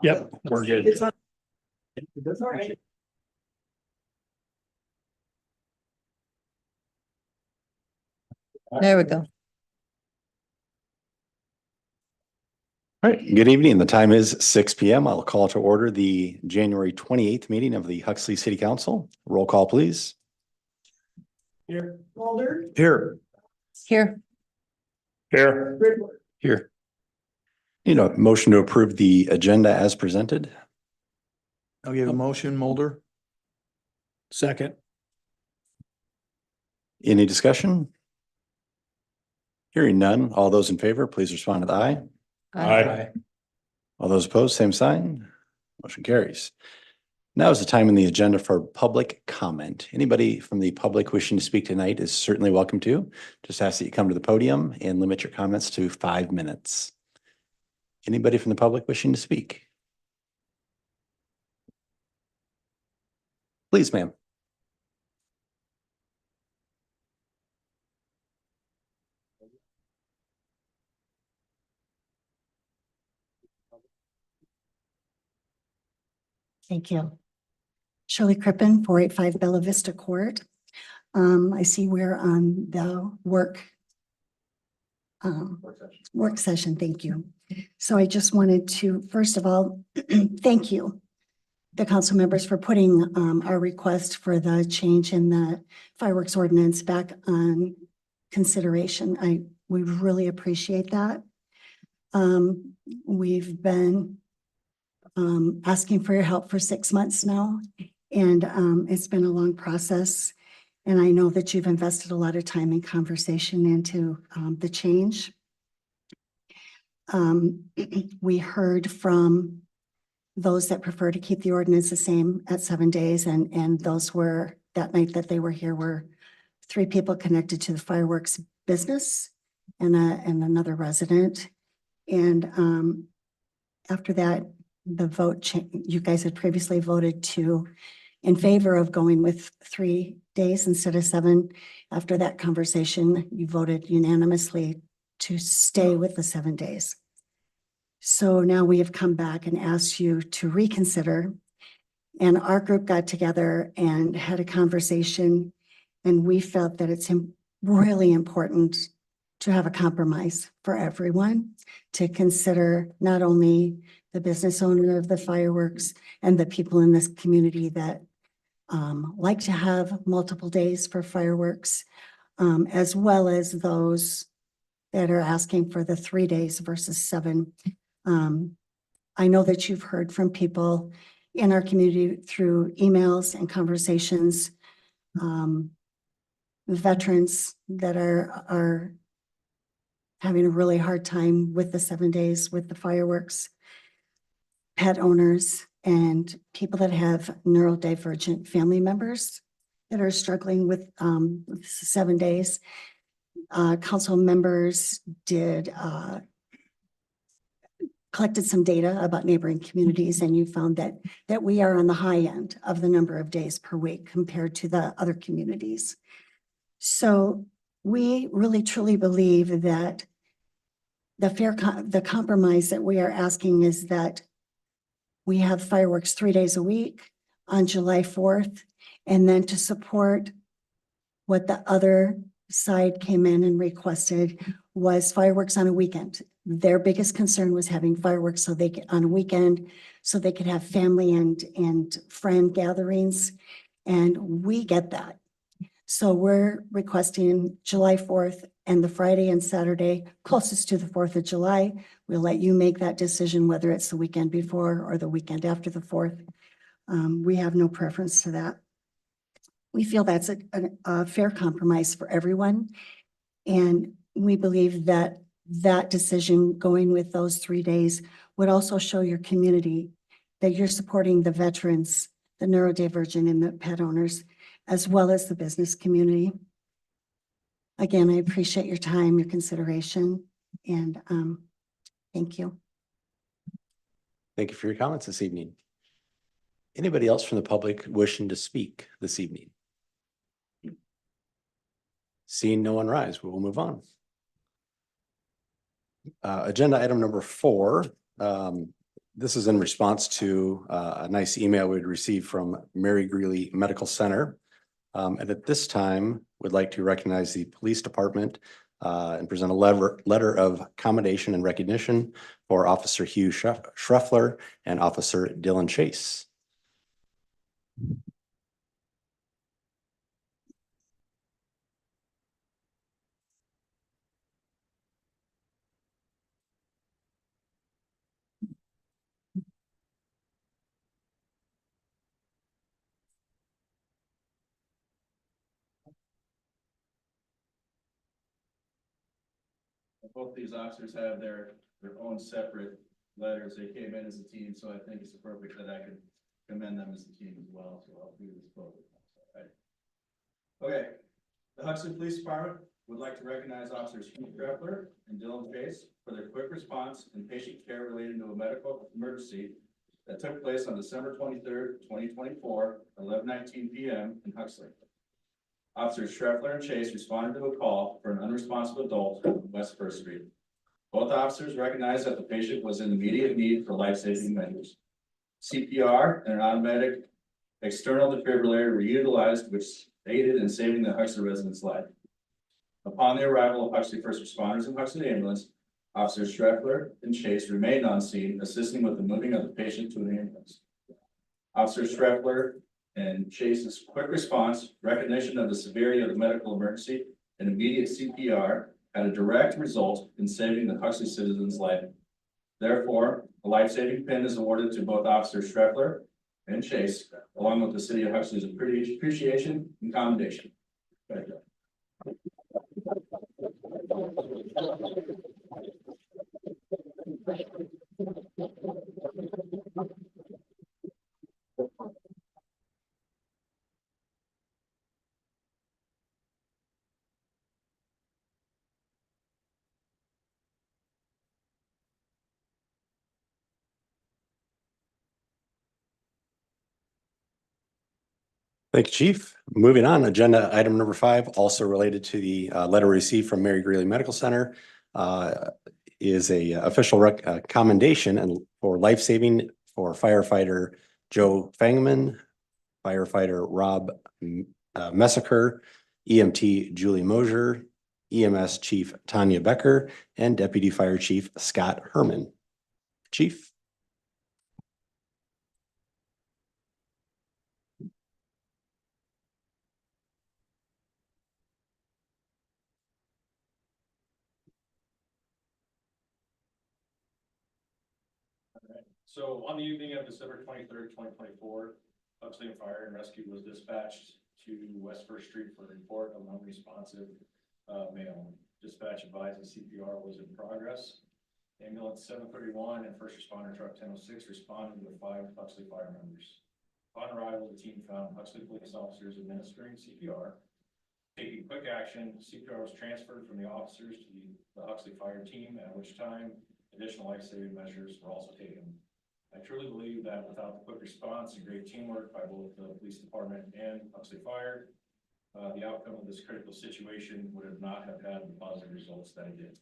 Yep, we're good. It's on. That's all right. There we go. All right, good evening. The time is 6 p.m. I'll call to order the January 28th meeting of the Huxley City Council. Roll call, please. Here. Mulder. Here. Here, Here. Ridley. Here. Motion to approve the agenda as presented. I'll give a motion, Mulder. Second. Any discussion? Hearing none. All those in favor, please respond with aye. Aye. All those opposed, same sign. Motion carries. Now is the time in the agenda for public comment. Anybody from the public wishing to speak tonight is certainly welcome to. Just ask that you come to the podium and limit your comments to 5 minutes. Anybody from the public wishing to speak? Please, ma'am. Thank you. Shirley Crippen, 485 Bella Vista Court. I see we're on the work session. Thank you. So I just wanted to, first of all, thank you, the council members, for putting our request for the change in the fireworks ordinance back on consideration. We really appreciate that. We've been asking for your help for 6 months now, and it's been a long process. And I know that you've invested a lot of time and conversation into the change. We heard from those that prefer to keep the ordinance the same at 7 days, and those were, that night that they were here, were 3 people connected to the fireworks business and another resident. And after that, the vote, you guys had previously voted in favor of going with 3 days instead of 7. After that conversation, you voted unanimously to stay with the 7 days. So now we have come back and asked you to reconsider. And our group got together and had a conversation, and we felt that it's really important to have a compromise for everyone, to consider not only the business owner of the fireworks and the people in this community that like to have multiple days for fireworks, as well as those that are asking for the 3 days versus 7. I know that you've heard from people in our community through emails and conversations, veterans that are having a really hard time with the 7 days with the fireworks, pet owners, and people that have neurodivergent family members that are struggling with 7 days. Council members collected some data about neighboring communities, and you found that we are on the high end of the number of days per week compared to the other communities. So we really truly believe that the compromise that we are asking is that we have fireworks 3 days a week on July 4th, and then to support what the other side came in and requested was fireworks on a weekend. Their biggest concern was having fireworks on a weekend, so they could have family and friend gatherings, and we get that. So we're requesting July 4th and the Friday and Saturday closest to the 4th of July. We'll let you make that decision, whether it's the weekend before or the weekend after the 4th. We have no preference to that. We feel that's a fair compromise for everyone. And we believe that that decision, going with those 3 days, would also show your community that you're supporting the veterans, the neurodivergent, and the pet owners, as well as the business community. Again, I appreciate your time, your consideration, and thank you. Thank you for your comments this evening. Anybody else from the public wishing to speak this evening? Seeing no one rise, we will move on. Agenda item number 4, This is in response to a nice email we'd received from Mary Greeley Medical Center. And at this time, we'd like to recognize the police department and present a letter of commendation and recognition for Officer Hugh Schreffler and Officer Dylan Chase. Both these officers have their own separate letters. They came in as a team, so I think it's appropriate that I could commend them as a team as well. So I'll do this both. Okay, the Huxley Police Department would like to recognize Officers Hugh Schreffler and Dylan Chase for their quick response and patient care related to a medical emergency that took place on December 23rd, 2024, 11:19 p.m. in Huxley. Officers Schreffler and Chase responded to a call for an unresponsive adult on West First Street. Both officers recognized that the patient was in immediate need for life-saving measures. CPR and an automatic external defibrillator were utilized, which aided in saving the Huxley resident's life. Upon the arrival of Huxley first responders and Huxley ambulance, Officers Schreffler and Chase remained on scene, assisting with the moving of the patient to an ambulance. Officers Schreffler and Chase's quick response, recognition of the severity of the medical emergency, and immediate CPR had a direct result in saving the Huxley citizen's life. Therefore, a life-saving pin is awarded to both Officers Schreffler and Chase, along with the City of Huxley's appreciation and commendation. Thank you. Thank you, Chief. Moving on, agenda item number 5, also related to the letter received from Mary Greeley Medical Center, is a official commendation and for life-saving for firefighter Joe Fangman, firefighter Rob Messaker, EMT Julie Mosier, EMS Chief Tanya Becker, and Deputy Fire Chief Scott Herman. Chief. So on the evening of December 23rd, 2024, Huxley Fire and Rescue was dispatched to West First Street for a report of an unresponsive male. Dispatch advised the CPR was in progress. Ambulance 731 and first responder truck 1006 responded with 5 Huxley Fire members. Upon arrival, the team found Huxley police officers administering CPR. Taking quick action, CPR was transferred from the officers to the Huxley Fire team, at which time additional life-saving measures were also taken. I truly believe that without the quick response and great teamwork by both the police department and Huxley Fire, the outcome of this critical situation would have not have had the positive results that it did.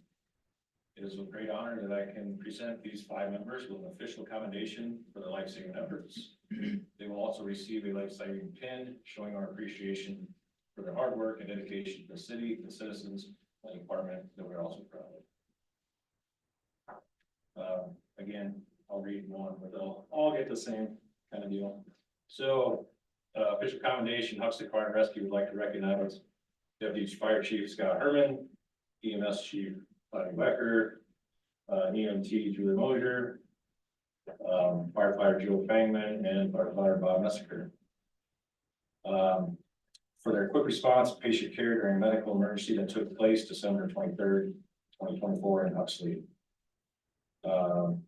It is with great honor that I can present these 5 members with an official commendation for their life-saving efforts. They will also receive a life-saving pin showing our appreciation for their hard work and dedication to the city, the citizens, and the department that we're also proud of. Again, I'll read one, but they'll all get the same kind of deal. So, official commendation, Huxley Fire and Rescue would like to recognize Deputy Fire Chief Scott Herman, EMS Chief Tanya Becker, EMT Julie Mosier, firefighter Joe Fangman, and firefighter Bob Messaker. For their quick response patient care during a medical emergency that took place December 23rd, 2024 in Huxley.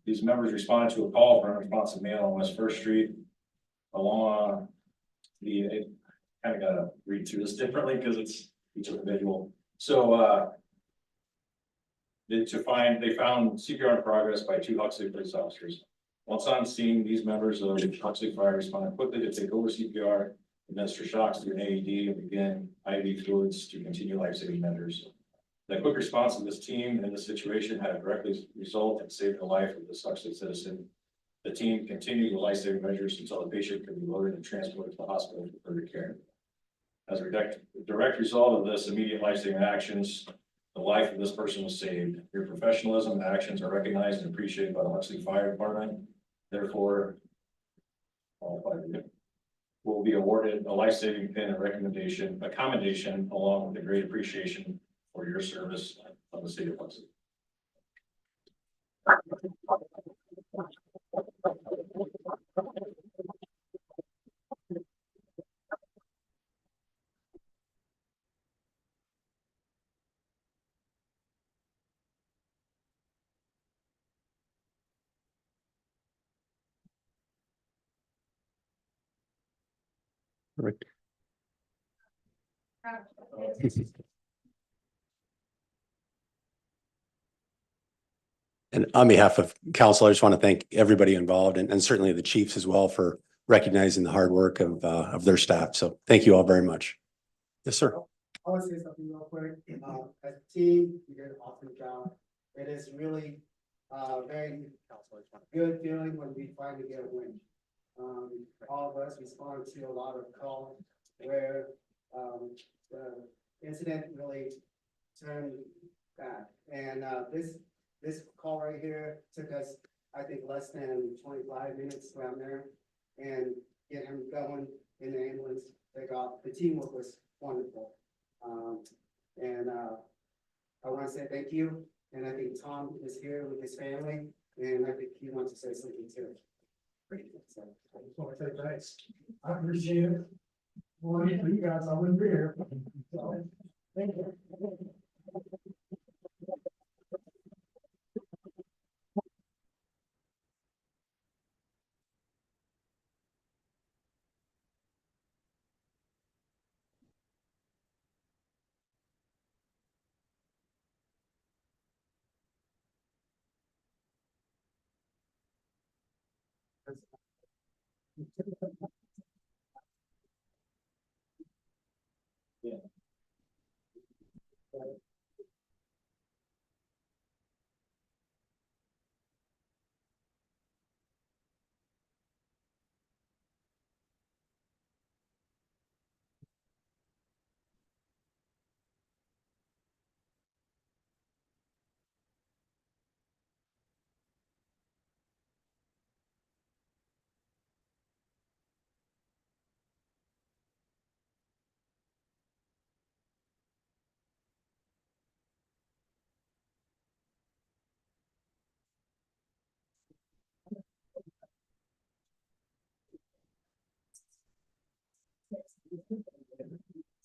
These members responded to a call for an unresponsive male on West First Street along the, kind of got to read through this differently because it's each individual. So, they found CPR in progress by 2 Huxley police officers. Once on scene, these members of Huxley Fire responded quickly to take over CPR, administer shocks through an AED, and begin IV fluids to continue life-saving measures. The quick response of this team in this situation had a direct result in saving the life of this Huxley citizen. The team continued the life-saving measures until the patient could be loaded and transported to the hospital for further care. As a direct result of this immediate life-saving actions, the life of this person was saved. Your professionalism and actions are recognized and appreciated by the Huxley Fire Department. Therefore, all 5 of you will be awarded a life-saving pin and accommodation, along with a great appreciation for your service of the state of Huxley. And on behalf of council, I just want to thank everybody involved and certainly the chiefs as well for recognizing the hard work of their staff. So thank you all very much. Yes, sir. I want to say something real quick. As a team, you did an awesome job. It is really very good feeling when we finally get a win. All of us respond to a lot of calls where the incident really turned bad. And this call right here took us, I think, less than 25 minutes around there and get him going in the ambulance. The teamwork was wonderful. I want to say thank you. And I think Tom is here with his family, and I think he wants to say something too. So, I just want to say thanks. I appreciate it. Well, you guys, I wouldn't be here. So, thank you.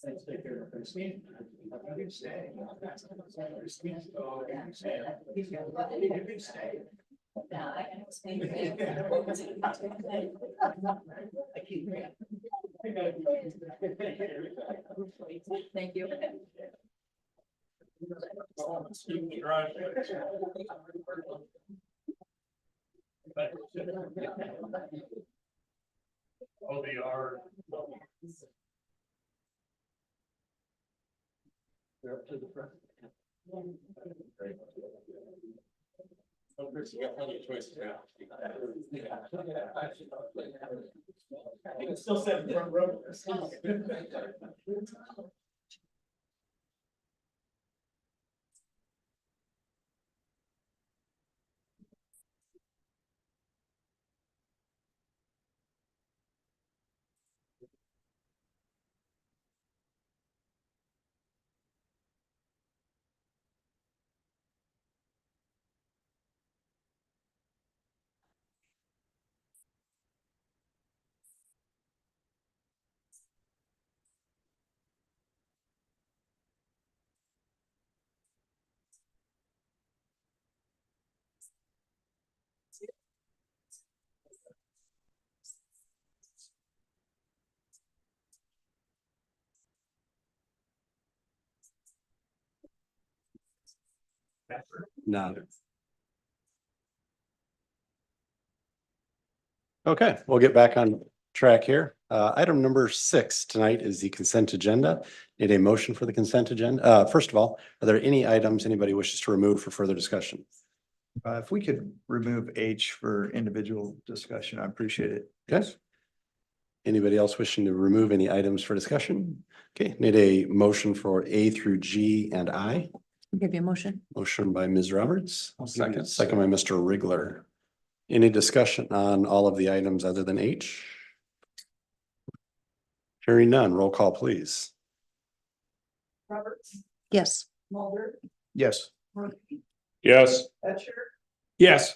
Take care of Christine. You can stay. Thank you. OBR. Up to the front. You can still sit in the front row. No. Okay, we'll get back on track here. Item number 6 tonight is the consent agenda. Need a motion for the consent agenda. First of all, are there any items anybody wishes to remove for further discussion? If we could remove H for individual discussion, I appreciate it. Okay. Anybody else wishing to remove any items for discussion? Okay, need a motion for A through G and I. Give you a motion. Motion by Ms. Roberts, I'll give you a second by Mr. Rigler. Any discussion on all of the items other than H? Hearing none, roll call, please. Roberts. Yes. Mulder. Yes. Murphy. Yes. Etcher. Yes.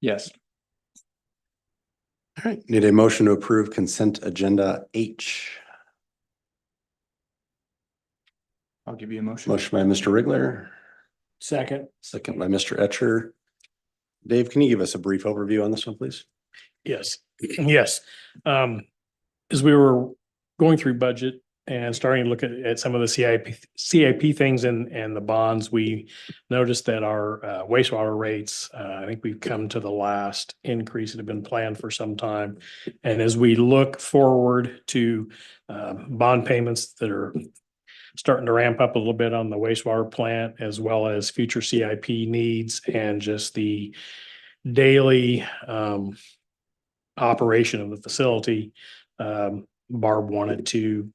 Yes. All right, need a motion to approve consent agenda H. I'll give you a motion. Motion by Mr. Rigler, Second. second by Mr. Etcher. Dave, can you give us a brief overview on this one, please? Yes, yes. As we were going through budget and starting to look at some of the CIP things and the bonds, we noticed that our wastewater rates, I think we've come to the last increase that had been planned for some time. And as we look forward to bond payments that are starting to ramp up a little bit on the wastewater plant, as well as future CIP needs and just the daily operation of the facility, Barb wanted to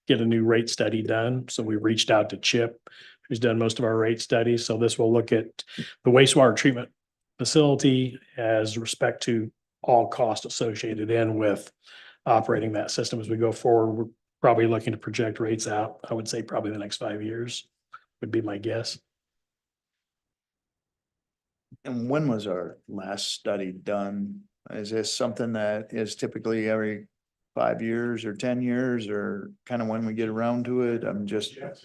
get a new rate study done. So we reached out to Chip, who's done most of our rate studies. So this will look at the wastewater treatment facility as respect to all costs associated in with operating that system as we go forward. We're probably looking to project rates out. I would say probably the next 5 years would be my guess. And when was our last study done? Is this something that is typically every 5 years or 10 years or kind of when we get around to it? I'm just, Part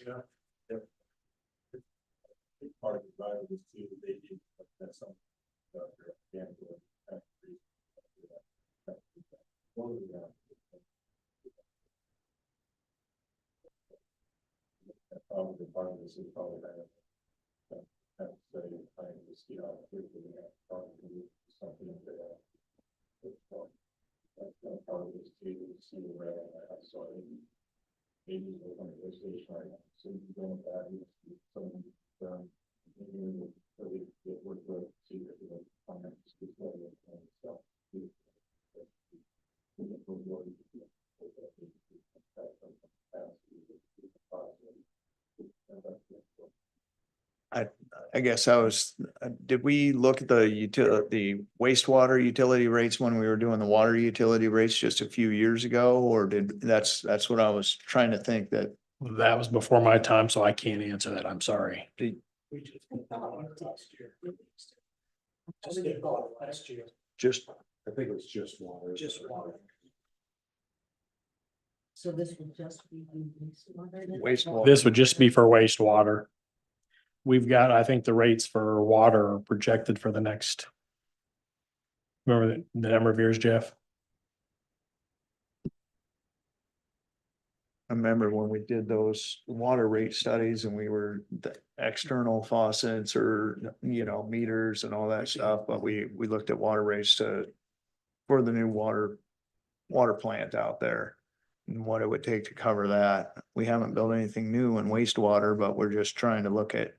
of the driver was too, they did, that's something. Probably part of this is probably have to say, I just, you know, probably something that. That's part of this too, see where I'm at, so I think maybe we're on the station right now, so we go with that, some, maybe really get work with, see if we can find out this level and stuff. I guess did we look at the wastewater utility rates when we were doing the water utility rates just a few years ago? Or that's what I was trying to think that. That was before my time, so I can't answer that. I'm sorry. Just, I think it was just water. Just water. So this would just be. wastewater. This would just be for wastewater. We've got, I think the rates for water are projected for the next. Remember the number of years, Jeff? I remember when we did those water rate studies and we were the external faucets or, meters and all that stuff, but we looked at water rates for the new water plant out there and what it would take to cover that. We haven't built anything new in wastewater, but we're just trying to look at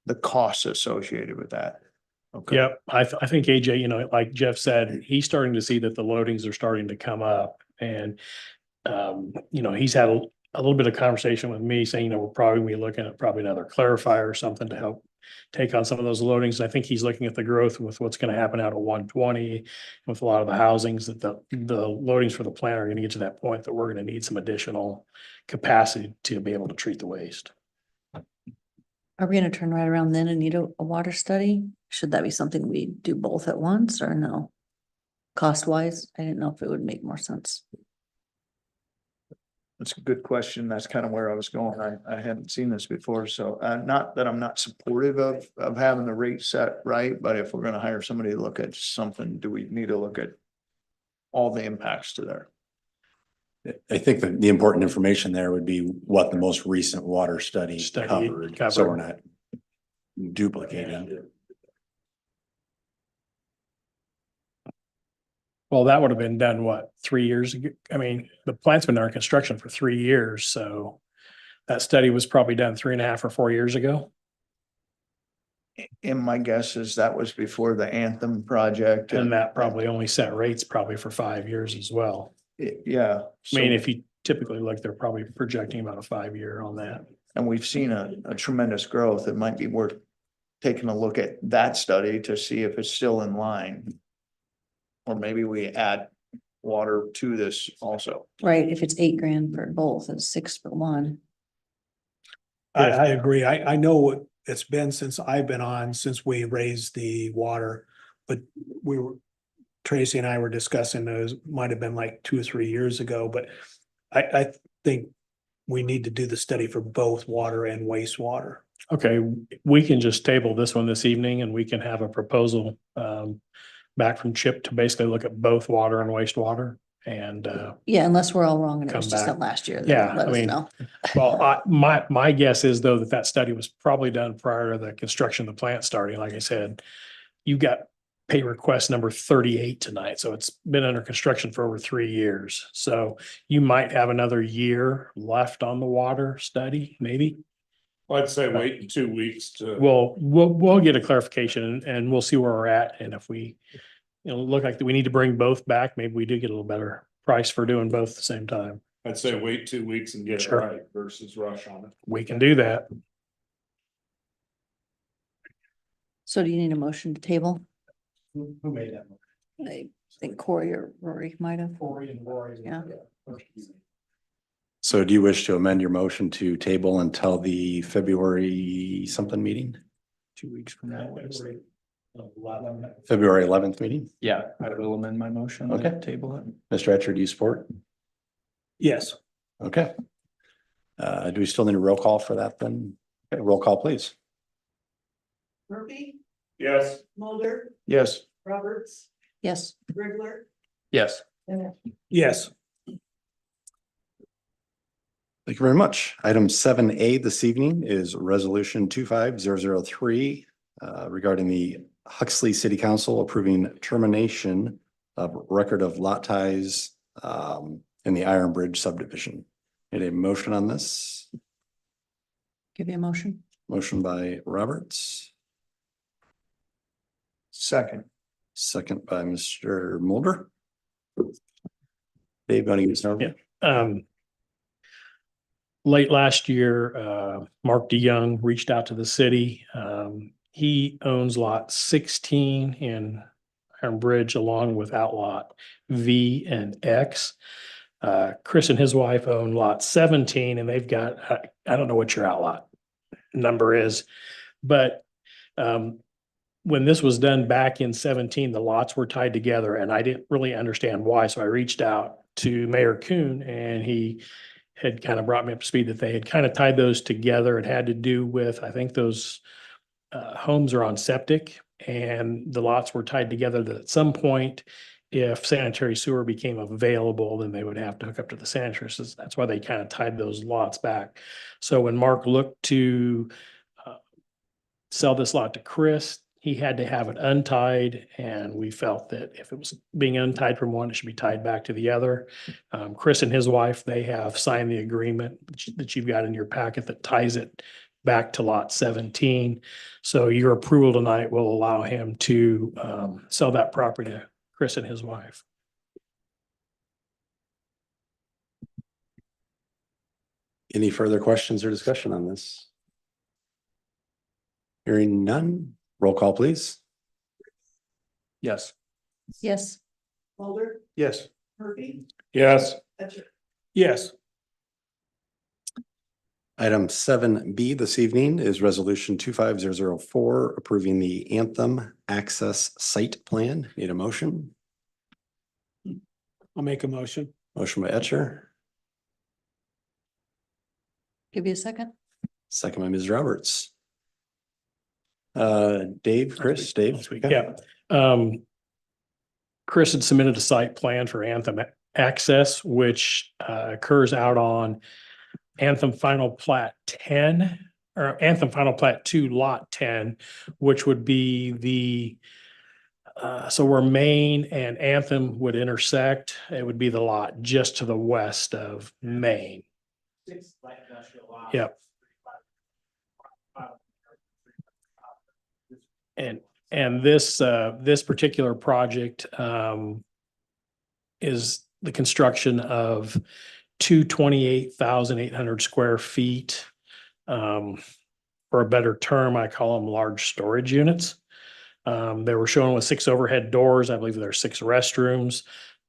the costs associated with that. Okay. Yep, I think AJ, like Jeff said, he's starting to see that the loadings are starting to come up and, he's had a little bit of conversation with me saying, we're probably gonna be looking at probably another clarifier or something to help take on some of those loadings. I think he's looking at the growth with what's going to happen out of 120 with a lot of the housings that the loadings for the plant are going to get to that point that we're going to need some additional capacity to be able to treat the waste. Are we gonna turn right around then and need a water study? Should that be something we do both at once or no? Cost wise, I didn't know if it would make more sense. That's a good question. That's kind of where I was going. I hadn't seen this before, so not that I'm not supportive of having the rate set right, but if we're gonna hire somebody to look at something, do we need to look at all the impacts to there? I think that the important information there would be what the most recent water study covered, so we're not duplicating. Well, that would have been done, what, 3 years ago? I mean, the plant's been under construction for 3 years, so that study was probably done 3.5 or 4 years ago. And my guess is that was before the Anthem project. And that probably only set rates probably for 5 years as well. Yeah. I mean, if you typically look, they're probably projecting about a 5 year on that. And we've seen a tremendous growth. It might be worth taking a look at that study to see if it's still in line. Or maybe we add water to this also. Right, if it's $8,000 for both, it's 6 for one. I agree. I know what it's been since I've been on, since we raised the water. But Tracy and I were discussing those, might have been like 2 or 3 years ago, but I think we need to do the study for both water and wastewater. Okay, we can just table this one this evening and we can have a proposal back from Chip to basically look at both water and wastewater and Yeah, unless we're all wrong and it was Come just back. that last year. then Yeah, Let I us mean, know. well, my guess is though that study was probably done prior to the construction of the plant starting. Like I said, you got pay request number 38 tonight, so it's been under construction for over 3 years. So you might have another year left on the water study, maybe. I'd say wait 2 weeks to. We'll get a clarification and we'll see where we're at. And if we, look like we need to bring both back, maybe we do get a little better price for doing both at the same time. I'd say wait 2 weeks and get it Sure. right versus rush on it. We can do that. So do you need a motion to table? Who made that? I think Corey or Rory might have. Corey and Rory. Yeah. So do you wish to amend your motion to table until the February something meeting? 2 weeks from now. February 11th meeting? Yeah, I will amend my motion. Okay. Table it. Mr. Etcher, do you support? Yes. Okay. Do we still need a roll call for that then? Okay, roll call, please. Murphy, Yes. Mulder, Yes. Roberts, Yes, Rigler, Yes. and Yes. Thank you very much. Item 7A this evening is resolution 25003 regarding the Huxley City Council approving termination of record of lot ties in the Iron Bridge subdivision. Need a motion on this? give you a motion. Motion by Roberts, Second. second by Mr. Mulder. Dave, want to get started? Late last year, Mark DeYoung reached out to the city. He owns lot 16 in Iron Bridge along with outlot V and X. Chris and his wife own lot 17 and they've got, I don't know what your outlot number is, but when this was done back in 17, the lots were tied together and I didn't really understand why. So I reached out to Mayor Kuhn and he had kind of brought me up to speed that they had kind of tied those together. It had to do with, I think those homes are on septic and the lots were tied together that at some point, if sanitary sewer became available, then they would have to hook up to the sanitary system. That's why they kind of tied those lots back. So when Mark looked to sell this lot to Chris, he had to have it untied, and we felt that if it was being untied from one, it should be tied back to the other. Chris and his wife, they have signed the agreement that you've got in your packet that ties it back to lot 17. So your approval tonight will allow him to sell that property to Chris and his wife. Any further questions or discussion on this? Hearing none, roll call, please. Yes. Yes, Mulder, Yes. Murphy, Yes. Etcher. Yes. Item 7B this evening is resolution 25004 approving the Anthem Access Site Plan. Need a motion? I'll make a motion. Motion by Etcher, give you a second. second by Ms. Roberts. Dave, Chris, Dave? Last week, yeah. Chris had submitted a site plan for Anthem Access, which occurs out on Anthem Final Plat 10 or Anthem Final Plat 2 Lot 10, which would be the so where Main and Anthem would intersect, it would be the lot just to the west of Main. Yep. and this particular project, is the construction of 228,800 square feet. For a better term, I call them large storage units. They were shown with 6 overhead doors. I believe there are 6 restrooms.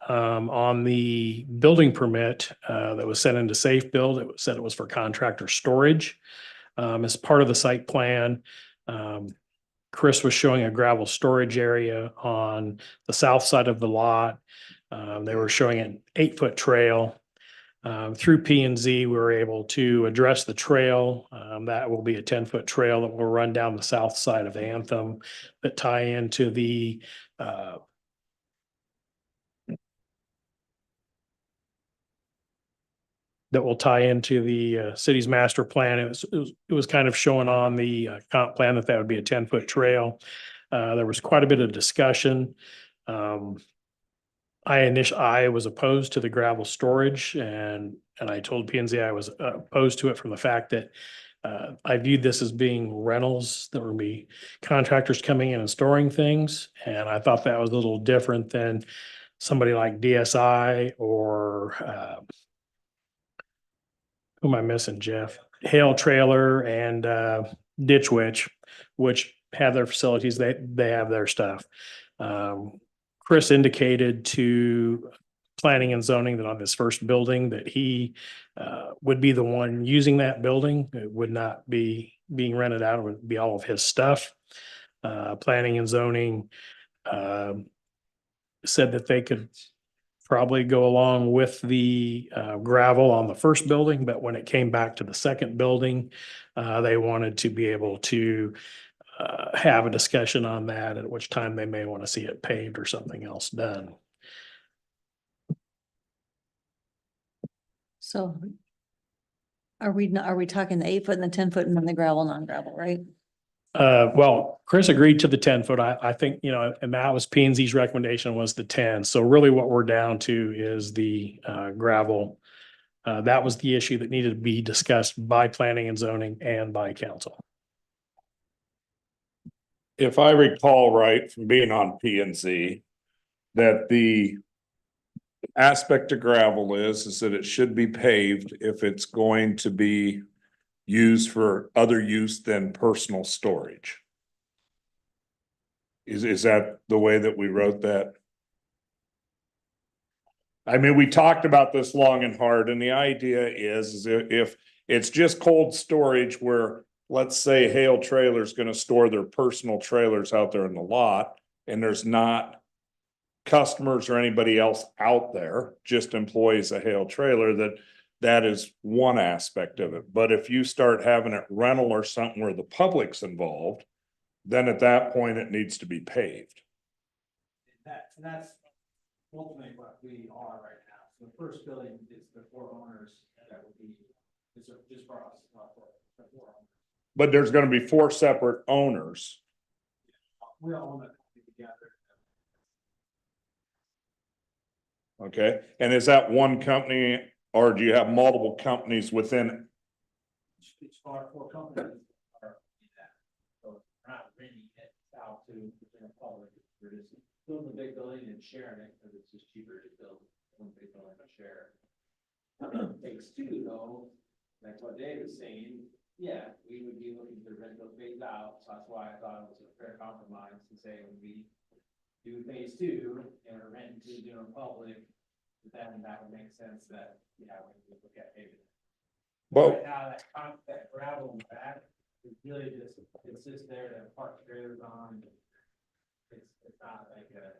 On the building permit, that was sent into Safe Build, it said it was for contractor storage. As part of the site plan, Chris was showing a gravel storage area on the south side of the lot. They were showing an 8-foot trail. Through P and Z, we were able to address the trail. That will be a 10-foot trail that will run down the south side of Anthem that tie into the city's master plan. It was kind of showing on the comp plan that would be a 10-foot trail. There was quite a bit of discussion. I was opposed to the gravel storage, and I told P and Z I was opposed to it from the fact that I viewed this as being rentals. There would be contractors coming in and storing things, and I thought that was a little different than somebody like DSI or who am I missing, Jeff? Hale Trailer and Ditch Witch, which have their facilities. They have their stuff. Chris indicated to planning and zoning that on this first building that he would be the one using that building. It would not be being rented out. It would be all of his stuff. Planning and zoning said that they could probably go along with the gravel on the first building, but when it came back to the second building, they wanted to be able to have a discussion on that, at which time they may want to see it paved or something else done. So are we talking the 8-foot and the 10-foot and then the gravel, non-gravel, right? Well, Chris agreed to the 10-foot. I think, and that was P and Z's recommendation was the 10. So really what we're down to is the gravel. That was the issue that needed to be discussed by planning and zoning and by council. If I recall right from being on P and Z, that the aspect of gravel is that it should be paved if it's going to be used for other use than personal storage. Is that the way that we wrote that? I mean, we talked about this long and hard, and the idea is if it's just cold storage where, let's say Hale Trailer's gonna store their personal trailers out there in the lot, and there's not customers or anybody else out there, just employees of Hale Trailer, that is one aspect of it. But if you start having it rental or something where the public's involved, then at that point it needs to be paved. That's ultimately what we are right now. So the first building is the 4 owners that would be, it's just for us, not for the 4 owners. But there's gonna be 4 separate owners. We all own it together. Okay, and is that one company or do you have multiple companies within? Each of our 4 companies are in that. So we're not renting it out to the public. We're just building a big building and sharing it because it's just cheaper to build one big building to share. Takes 2 though, like what Dave was saying, yeah, we would be looking to rent those phase out. So that's why I thought it was a fair compromise to say when we do phase 2 and we're renting to the general public, then that would make sense that, yeah, we look at paving. Well, Right now, that gravel in the back is really just, it's just there to park trailers on. It's not like a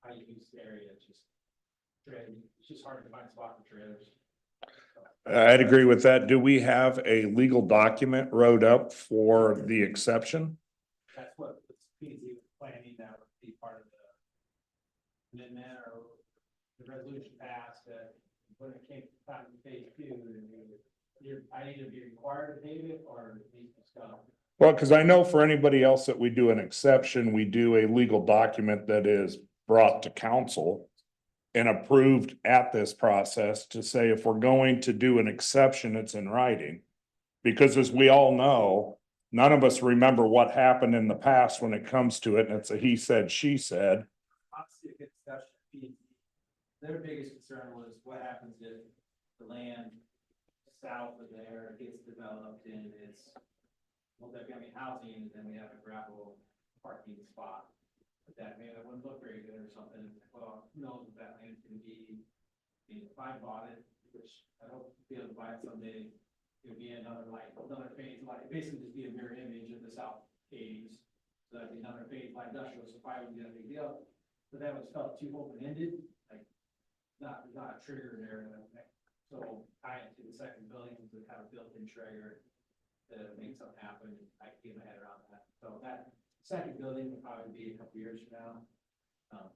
high use area, it's just hard to find a spot for trailers. I'd agree with that. Do we have a legal document wrote up for the exception? That's what PZ was planning, that would be part of the amendment or the resolution passed that when it came time to phase 2, I either be required to pave it or it needs to stop. Well, because I know for anybody else that we do an exception, we do a legal document that is brought to council and approved at this process to say if we're going to do an exception, it's in writing. Because as we all know, none of us remember what happened in the past when it comes to it, and it's a he said, she said. Obviously, a good discussion. Their biggest concern was what happens if the land south of there gets developed and it's multi-family housing, and then we have a gravel parking spot. But that maybe that wouldn't look very good or something. Well, who knows what that land's gonna be. I mean, if I bought it, which I hope to be able to buy it someday, it would be another phase, like basically just be a mirror image of the South 80s. So that'd be another phase like industrial, so probably wouldn't be a big deal. But that was felt too open-ended, like there's not a trigger there. So tie it to the second building to have a built-in trigger to make something happen. I can get my head around that. So that second building will probably be a couple years from now. I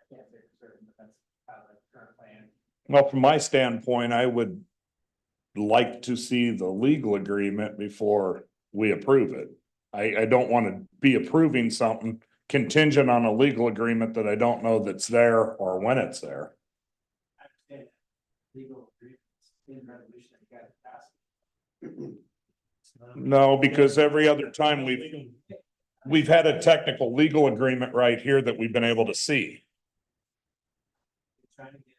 can't say for certain, but that's kind of the current plan. Well, from my standpoint, I would like to see the legal agreement before we approve it. I don't want to be approving something contingent on a legal agreement that I don't know that's there or when it's there. I understand that legal agreements in resolution that you guys passed. No, because every other time we've had a technical legal agreement right here that we've been able to see. Trying to get,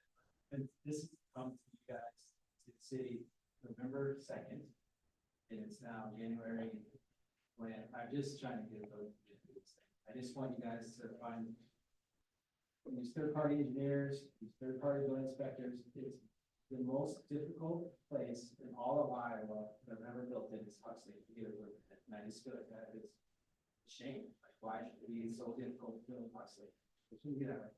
and this has come to you guys, to the city, November 2nd. And it's now January, when I'm just trying to get a vote. I just want you guys to find from these third-party engineers, these third-party building inspectors, it's the most difficult place in all of Iowa that I've ever built in is Huxley to get a vote. And I just feel like that is a shame. Like, why should it be so difficult to build in Huxley? It shouldn't be that way.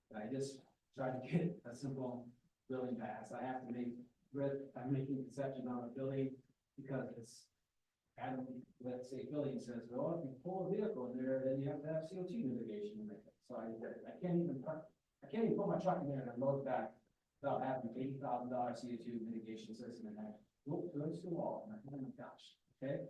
But I just try to get a simple building pass. I have to I'm making exceptions on a building because it's, let's say building says, well, if you pull a vehicle in there, then you have to have CO2 mitigation. So I can't even put my truck in there and load back without having $80,000 CO2 mitigation system in there. Whoop, goes to the wall. And I'm like, oh my gosh, okay?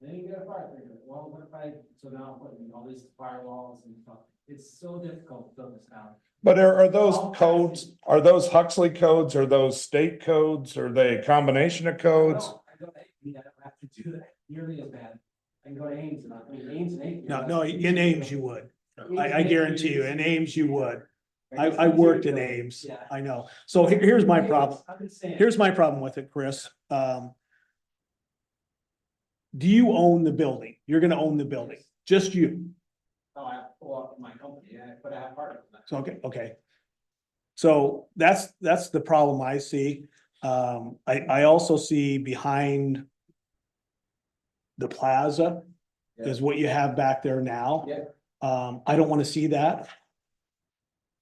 Then you get a fire breaker. Well, what if so now I'm putting all these firewalls and stuff. It's so difficult to build this now. But are those codes, are those Huxley codes, are those state codes, are they a combination of codes? I don't have to do that nearly as bad. I can go to Ames and Ames and Ames. No, in Ames you would. I guarantee you, in Ames you would. I worked in Ames, Yeah. I know. So here's my problem. I've been saying. Here's my problem with it, Chris. Do you own the building? You're gonna own the building, just you. Oh, I pull up my company, but I have partners. So, okay. So that's the problem I see. I also see behind the plaza is what you have back there now. Yeah. I don't want to see that.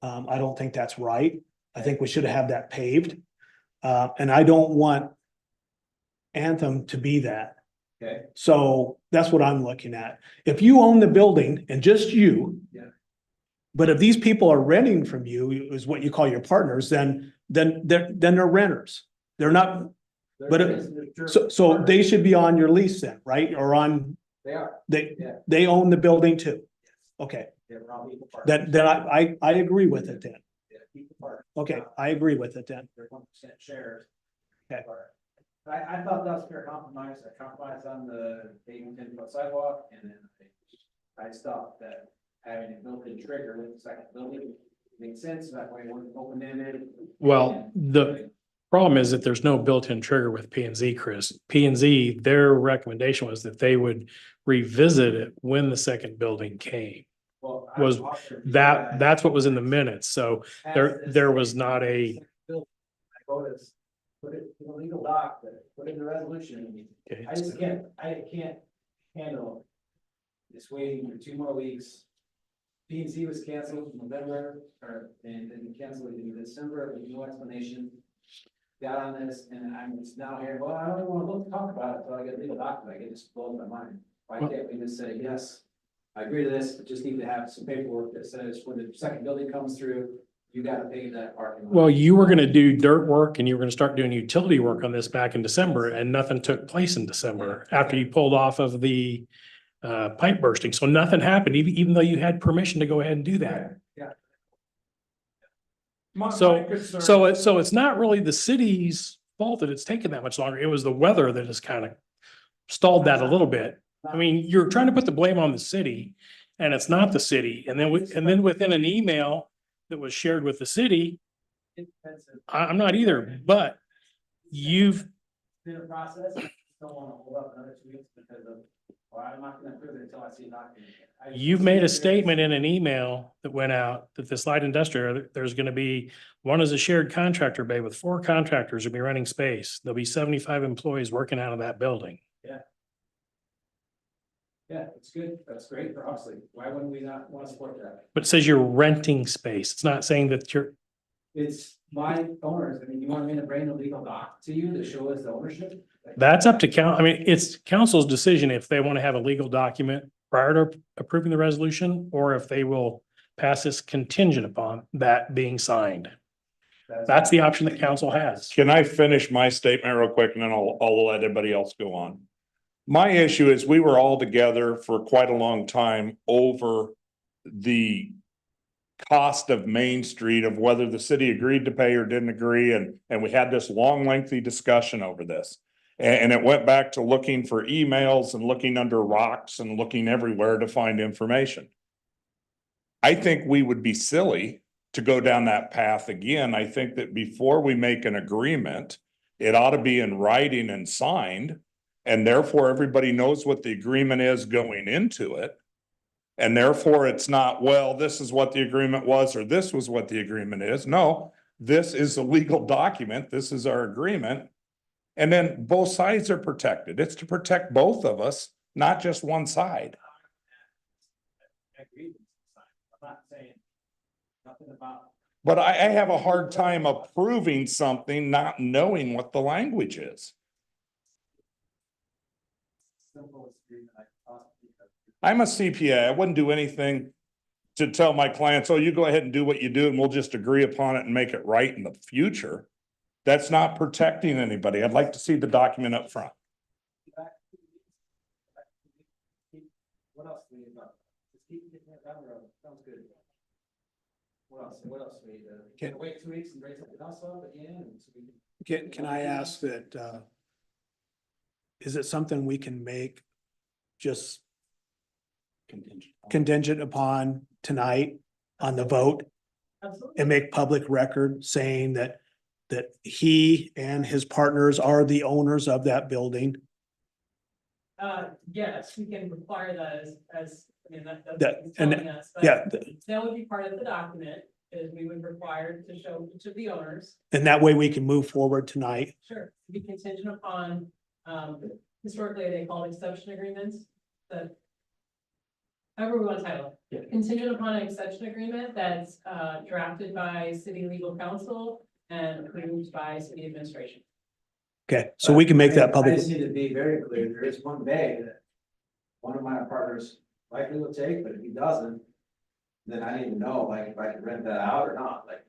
I don't think that's right. I think we should have that paved. And I don't want Anthem to be that. Okay. So that's what I'm looking at. If you own the building and just you. Yeah. But if these people are renting from you, is what you call your partners, then they're renters. They're not, so they should be on your lease then, right? Or on, They are. they own the building too. Okay, They're probably the partners. then I agree with it then. Yeah, keep the partners. Okay, I agree with it then. They're 1% shares. Okay. I thought that was a fair compromise. I compromised on the 8-10 foot sidewalk, and then I stopped that having a built-in trigger with the second building. Makes sense, that way we're open-ended. Well, the problem is that there's no built-in trigger with P and Z, Chris. P and Z, their recommendation was that they would revisit it when the second building came. Well, Was that's what was in the minutes. So there was not a. I go to put it in a legal doc, put it in the resolution. Okay. I can't handle this waiting for 2 more weeks. P and Z was canceled in November, and then canceled in December with no explanation. Got on this, and I'm just now here, well, I don't even want to talk about it until I get a legal document. I get just blows my mind. Why can't we just say, yes, I agree to this, but just need to have some paperwork that says when the second building comes through, you gotta pay that parking lot. Well, you were gonna do dirt work and you were gonna start doing utility work on this back in December, and nothing took place in December after you pulled off of the pipe bursting. So nothing happened, even though you had permission to go ahead and do that. Yeah. So it's not really the city's fault that it's taken that much longer. It was the weather that is kind of stalled that a little bit. I mean, you're trying to put the blame on the city and it's not the city. And then within an email that was shared with the city, I'm not either, but you've, Been a process, I don't wanna hold up another 2 weeks because of, or I'm not gonna approve it until I see a document. you've made a statement in an email that went out that this light industrial, there's gonna be, one is a shared contractor bay with 4 contractors will be running space. There'll be 75 employees working out of that building. Yeah, it's good, that's great for Huxley, why wouldn't we not wanna support that? But it says you're renting space. It's not saying that you're, It's my owners, I mean, you want me to bring a legal doc to you to show us the ownership? that's up to I mean, it's council's decision if they want to have a legal document prior to approving the resolution, or if they will pass this contingent upon that being signed. That's the option that council has. Can I finish my statement real quick and then I'll let everybody else go on? My issue is we were all together for quite a long time over the cost of Main Street, of whether the city agreed to pay or didn't agree, and we had this long lengthy discussion over this. And it went back to looking for emails and looking under rocks and looking everywhere to find information. I think we would be silly to go down that path again. I think that before we make an agreement, it ought to be in writing and signed. And therefore, everybody knows what the agreement is going into it. And therefore, it's not, well, this is what the agreement was, or this was what the agreement is. No, this is a legal document. This is our agreement. And then both sides are protected. It's to protect both of us, not just one side. I agree. I'm not saying nothing about. But I have a hard time approving something, not knowing what the language is. Simplest agreement I possibly could. I'm a CPA. I wouldn't do anything to tell my clients, oh, you go ahead and do what you do and we'll just agree upon it and make it right in the future. That's not protecting anybody. I'd like to see the document up front. What else do we need about? Just keep getting it down the road. Sounds good. What else do we need to? Can- Wait 2 weeks and bring something else up again? And so we can- Can I ask that, is it something we can make just contingent upon tonight on the vote Absolutely. and make public record saying that he and his partners are the owners of that building? Yes, we can require that as, I mean, that's That- what he's and- telling us, but Yeah, that would be part of the document, is we would require to show each of the owners. and that way we can move forward tonight. Sure, to be contingent upon, historically, they call it exception agreements, that. However we want to title it, contingent upon an exception agreement that's, drafted by city legal counsel and approved by city administration. Okay, so we can make that I public. just need to be very clear, there is one bay that one of my partners likely will take, but if he doesn't, then I need to know, like, if I can rent that out or not, like.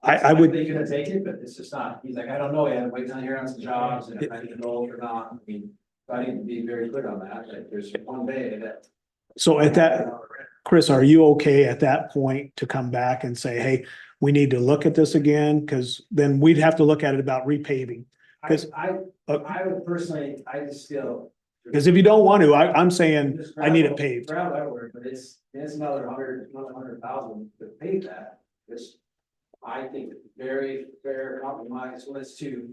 I would- He's gonna take it, but it's just not, he's like, I don't know yet, I'm waiting on here on some jobs, and if I need to know or not, I mean, I need to be very clear on that, like, there's one bay that. So at that, Chris, are you okay at that point to come back and say, hey, we need to look at this again? Cause then we'd have to look at it about repaving. I would personally, I just feel. Cause if you don't want to, I'm saying I need it paved. Gravel everywhere, but it's another 100,000 to pave that, which I think it's very fair compromise was to.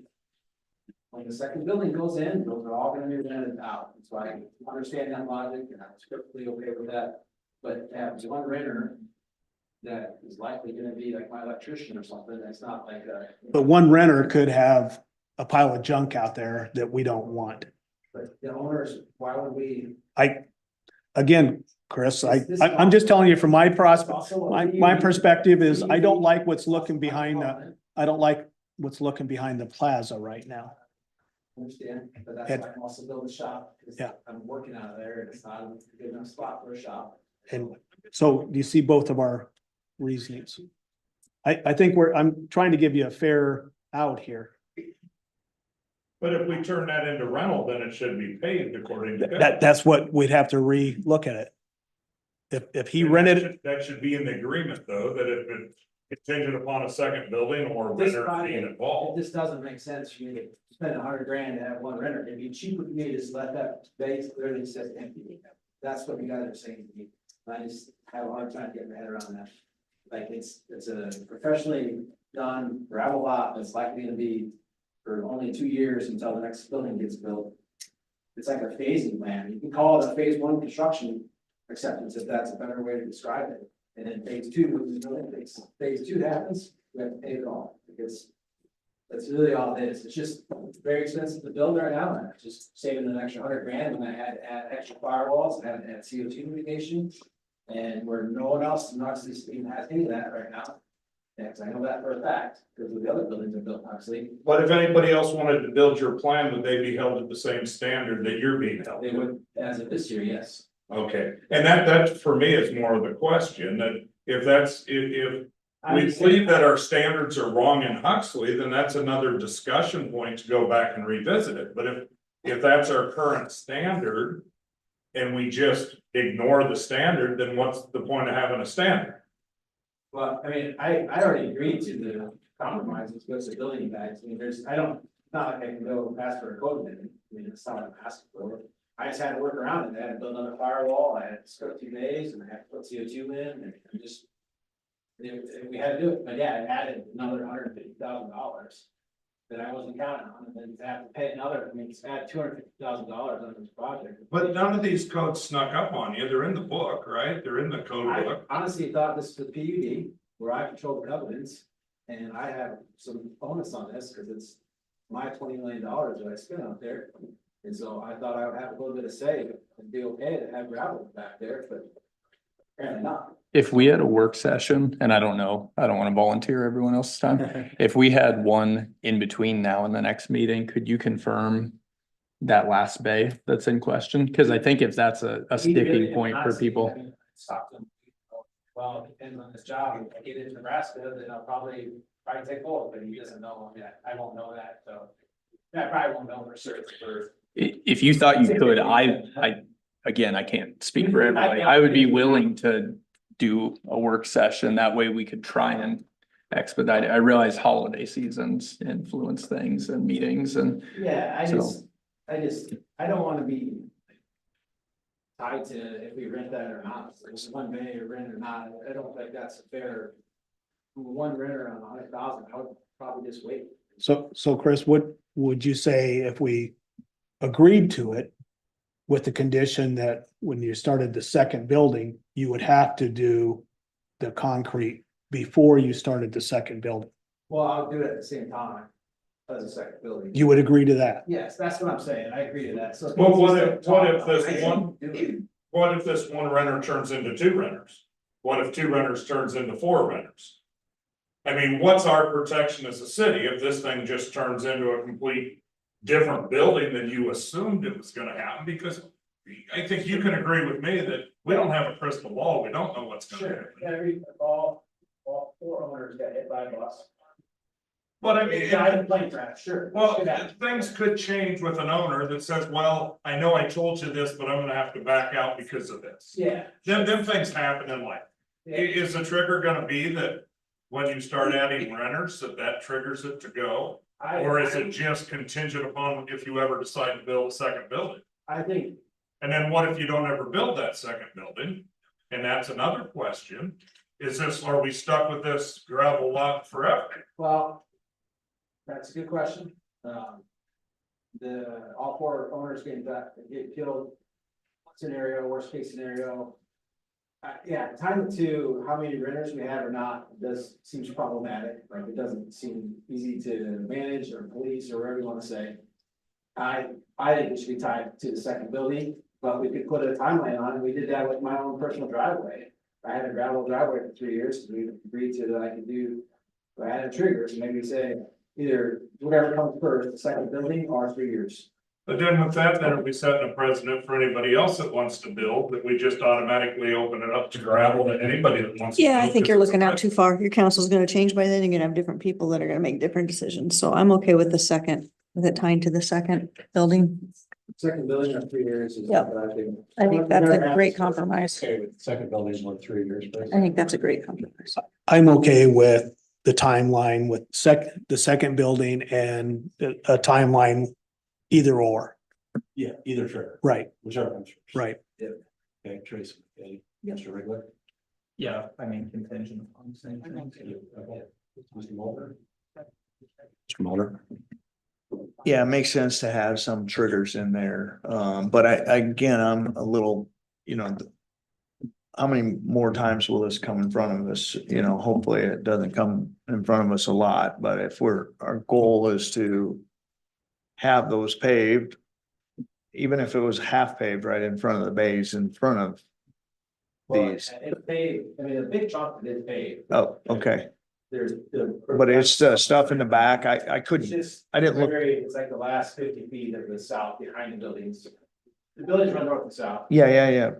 When the second building goes in, those are all gonna be rented out, so I understand that logic and I'm perfectly okay with that. But to have one renter that is likely gonna be like my electrician or something, that's not like a. But one renter could have a pile of junk out there that we don't want. But the owners, why would we? Again, Chris, I'm just telling you from my my perspective is I don't like what's looking behind I don't like what's looking behind the plaza right now. Understand, but that's why I'm also building a shop, because Yeah. I'm working out of there, and it's not a good enough spot for a shop. And so you see both of our reasonings. I think I'm trying to give you a fair out here. But if we turn that into rental, then it should be paved according to. That's what we'd have to re-look at it. If he rented it, That should be in the agreement, though, that if it, contingent upon a second building or This renters project, being It involved. just doesn't make sense for you to spend $100,000 to have one renter. It'd be cheaper for me to just let that base clearly says empty. That's what you guys are saying to me. I just have a hard time getting my head around that. Like it's a professionally done gravel lot that's likely to be for only 2 years until the next building gets built. It's like a phasing plan. You can call it a phase 1 construction acceptance if that's a better way to describe it. And then phase 2, phase 2 happens, we have to pay it all because that's really all it is. It's just very expensive to build right now. And it's just saving an extra $100,000 when I had to add extra firewalls and had to add CO2 mitigation. And where no one else in Huxley even has any of that right now. Yeah, 'cause I know that for a fact, because the other buildings are built in Huxley, But if anybody else wanted to build your plan, would they be held at the same standard that you're being held? they to? would, as of this year, yes. Okay, and that for me is more of the question, that if that's, if I'm we just saying- believe that our standards are wrong in Huxley, then that's another discussion point to go back and revisit it. But if that's our current standard and we just ignore the standard, then what's the point of having a standard? Well, I mean, I already agreed to the compromise, it's goes to building guides, I mean, I don't, not like I can go ask for a code amendment, I mean, it's not what I'm asking for. I just had to work around it, I had to build another firewall, I had to scrub 2 bays, and I had to put CO2 in, and just. We had to do it, but yeah, it added another $150,000 that I wasn't counting on, and then to have to pay another, I mean, it's add $250,000 on this project. But none of these codes snuck up on you, they're in the book, right? They're in the code I book. honestly thought this was PUD, where I control the covenants, and I have some bonus on this, because it's my $20 million that I spent out there. And so I thought I would have a little bit of say, and be okay to have gravel back there, but apparently not. If we had a work session, and I don't know, I don't want to volunteer everyone else's time. If we had one in between now and the next meeting, could you confirm that last bay that's in question? Because I think if that's a sticking point for people. Stop them. Well, it depends on this job. If I get into Nebraska, then I'll probably take hold, but he doesn't know yet. I won't know that, so. I probably won't know for certain for. If you thought you could, again, I can't speak for everybody. I would be willing to do a work session. That way we could try and expedite it. I realize holiday seasons influence things and meetings and. Yeah, So- I don't wanna be tied to if we rent that or not, if it's one bay or rent or not, I don't think that's a fair. One renter on 100,000, I would probably just wait. So Chris, what would you say if we agreed to it? With the condition that when you started the second building, you would have to do the concrete before you started the second building. Well, I'll do it at the same time as a second building. You would agree to that? Yes, that's what I'm saying, I agree to that, so. Well, what if this I one- didn't do it. What if this one renter turns into 2 renters? What if 2 renters turns into 4 renters? I mean, what's our protection as a city if this thing just turns into a complete different building than you assumed it was gonna happen? Because I think you can agree with me that we don't have a crystal ball, we don't know what's gonna Sure, happen. all 4 owners got hit by a bus. But I mean, Died in plane crash, sure. well, Could happen. things could change with an owner that says, well, I know I told you this, but I'm gonna have to back out because of this. Yeah. Them things happen in life. Yeah. Is the trigger gonna be that when you start adding renters, that triggers it to go? Or is it just contingent upon if you ever decide to build a second building? I think, And then what if you don't ever build that second building? And that's another question. Are we stuck with this gravel lot forever? well. That's a good question. All 4 owners get killed. Scenario, worst case scenario. Yeah, time to how many renters we have or not, seems problematic, like it doesn't seem easy to manage or police or whatever you wanna say. I think it should be tied to the second building, but we could put a timeline on it, we did that with my own personal driveway. I had a gravel driveway for 3 years, we agreed to that I could do. I had a trigger, so maybe say either whatever comes first, the second building or 3 years. But then with that, then are we setting a precedent for anybody else that wants to build, that we just automatically open it up to gravel to anybody that wants to? Yeah, I build? think you're looking out too far. Your council's gonna change by then. You're gonna have different people that are gonna make different decisions. So I'm okay with the second, with it tying to the second building. Second building or 3 years is Yep. what I think. I think that's a great compromise. Okay, with second building, 3 years. I think that's a great compromise. I'm okay with the timeline with the second building and a timeline either or, Yeah, either trigger, right, whichever comes first. right. Okay, Tracy, okay, Mr. Rigler. Yeah, I mean, contingent on the same thing. Okay. Mr. Mulder. Mr. Mulder. Yeah, it makes sense to have some triggers in there. But again, I'm a little, how many more times will this come in front of us? Hopefully it doesn't come in front of us a lot, but if our goal is to have those paved, even if it was half paved right in front of the bays, in front of Well, these. it's paved, I mean, a big chunk of it is paved. Oh, okay. There's the. But it's the stuff in the back. I It's couldn't, just. I didn't look. It's like the last 50 feet of the south behind the buildings. The buildings run north and south. Yeah.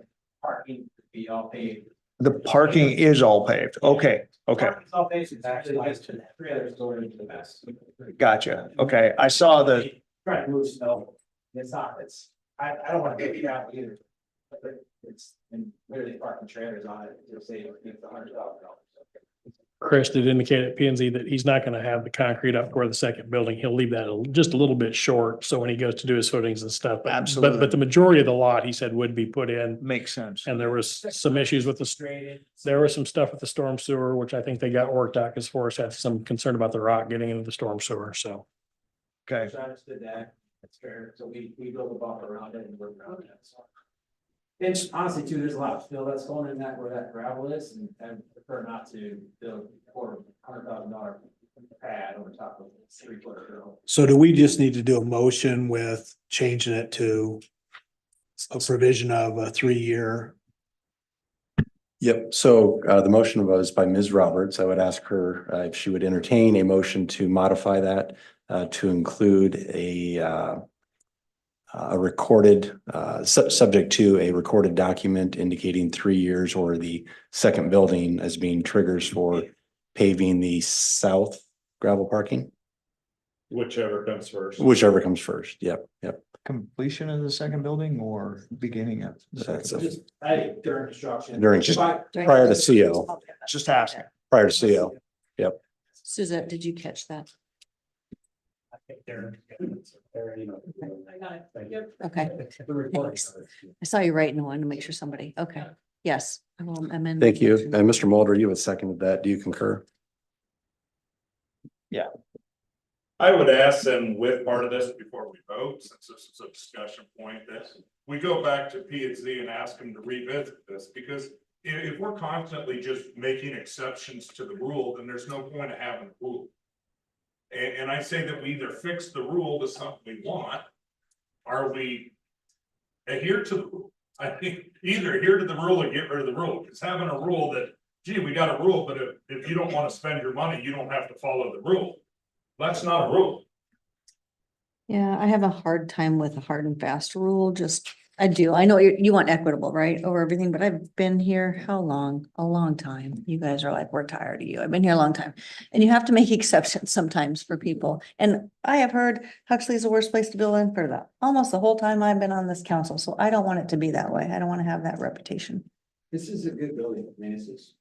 Parking would be all paved. The parking is all paved. Okay. Parking's all paved, it's actually just 3 others going into the best. Gotcha. Okay. I saw the, Trying to move snow. I don't want to get it out either. But it's, and literally parking trailers on it, you'll say it's $100,000. Chris did indicate at P and Z that he's not gonna have the concrete up for the second building. He'll leave that just a little bit short. So when he goes to do his footings and stuff. Absolutely. But the majority of the lot, he said, would be put in. makes sense. And there was some issues with there was some stuff with the storm sewer, which I think they got worked out because Forrest had some concern about the rock getting into the storm sewer. So. Okay. I understood that, that's fair, so we build a buffer around it and work around it, so. And honestly too, there's a lot of fill that's going in that where that gravel is, and I prefer not to build $400,000 pad over top of 3-foot fill. So do we just need to do a motion with changing it to a provision of a 3-year? Yep, so the motion was by Ms. Roberts. I would ask her if she would entertain a motion to modify that to include a recorded, subject to a recorded document indicating 3 years or the second building as being triggers for paving the south gravel parking, Whichever comes first. whichever comes first. Yep. Completion of the second building or beginning of the second That's building? Just, I, during construction. During- If I- Prior to CO, Just asking. prior to CO. Suzette, did you catch that? I think they're. I got it. Yep. Okay. Thanks. I saw you writing one to make sure somebody, okay, yes. I will amend. Thank you. motion. And Mr. Mulder, you had seconded that. Do you concur? I would ask them with part of this before we vote, since this is a discussion point, that we go back to P and Z and ask them to revisit this, because if we're constantly just making exceptions to the rule, then there's no point of having a rule. And I say that we either fix the rule to something we want, or we adhere to the rule. I think either adhere to the rule or get rid of the rule, because having a rule that, gee, we got a rule, but if you don't want to spend your money, you don't have to follow the rule. That's not a rule. Yeah, I have a hard time with a hard and fast rule, I do. I know you want equitable, right, over everything, but I've been here, how long? A long time. You guys are like, we're tired of you. I've been here a long time. And you have to make exceptions sometimes for people. And I have heard Huxley is the worst place to build in for that, almost the whole time I've been on this council. So I don't want it to be that way. I don't want to have that reputation. This is a good building, I mean, it's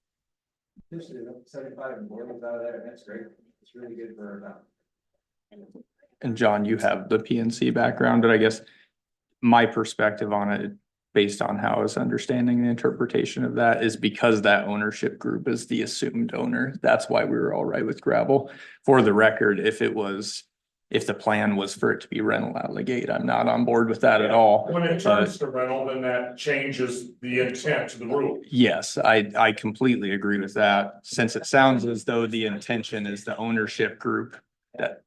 75 and boardings out of there, and that's great, it's really good for our town. And John, you have the PNC background, but I guess my perspective on it, based on how I was understanding the interpretation of that, is because that ownership group is the assumed owner. That's why we were all right with gravel. For the record, if the plan was for it to be rental out of the gate, I'm not on board with that at all. When it turns to rental, then that changes the intent of the rule. Yes, I completely agree with that, since it sounds as though the intention is the ownership group that.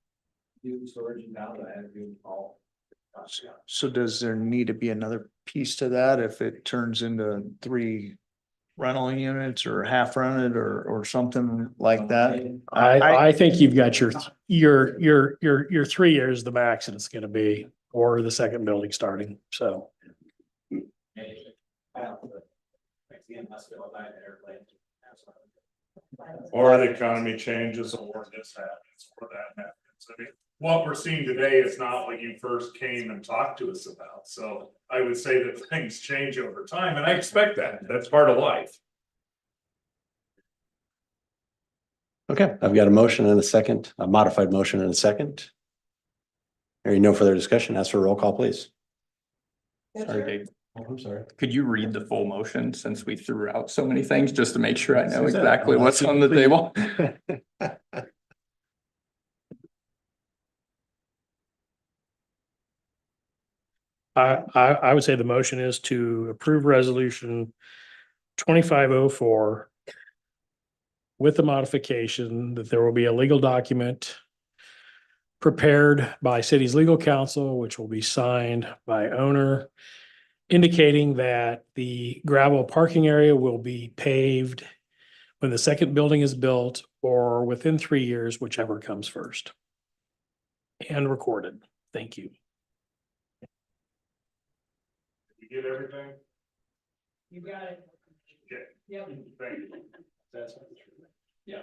Do storage now that I have to all. So does there need to be another piece to that if it turns into 3 rental units or half rented or something like that? I think you've got your 3 years, the max that it's gonna be, or the second building starting, so. Or the economy changes, or this happens, or that happens. I mean, what we're seeing today is not what you first came and talked to us about. So I would say that things change over time, and I expect that. That's part of life. Okay, I've got a motion and a second, a modified motion and a second. Hearing no further discussion, ask for a roll call, please. Sorry, Dave. Oh, I'm sorry. Could you read the full motion since we threw out so many things, just to make sure I know What's that? exactly I'm what's not on the table? I would say the motion is to approve resolution 2504 with the modification that there will be a legal document prepared by city's legal counsel, which will be signed by owner, indicating that the gravel parking area will be paved when the second building is built or within 3 years, whichever comes first. And recorded. Thank you. Did you get everything? You got it. Okay. Yep. Thank you. That's, yeah,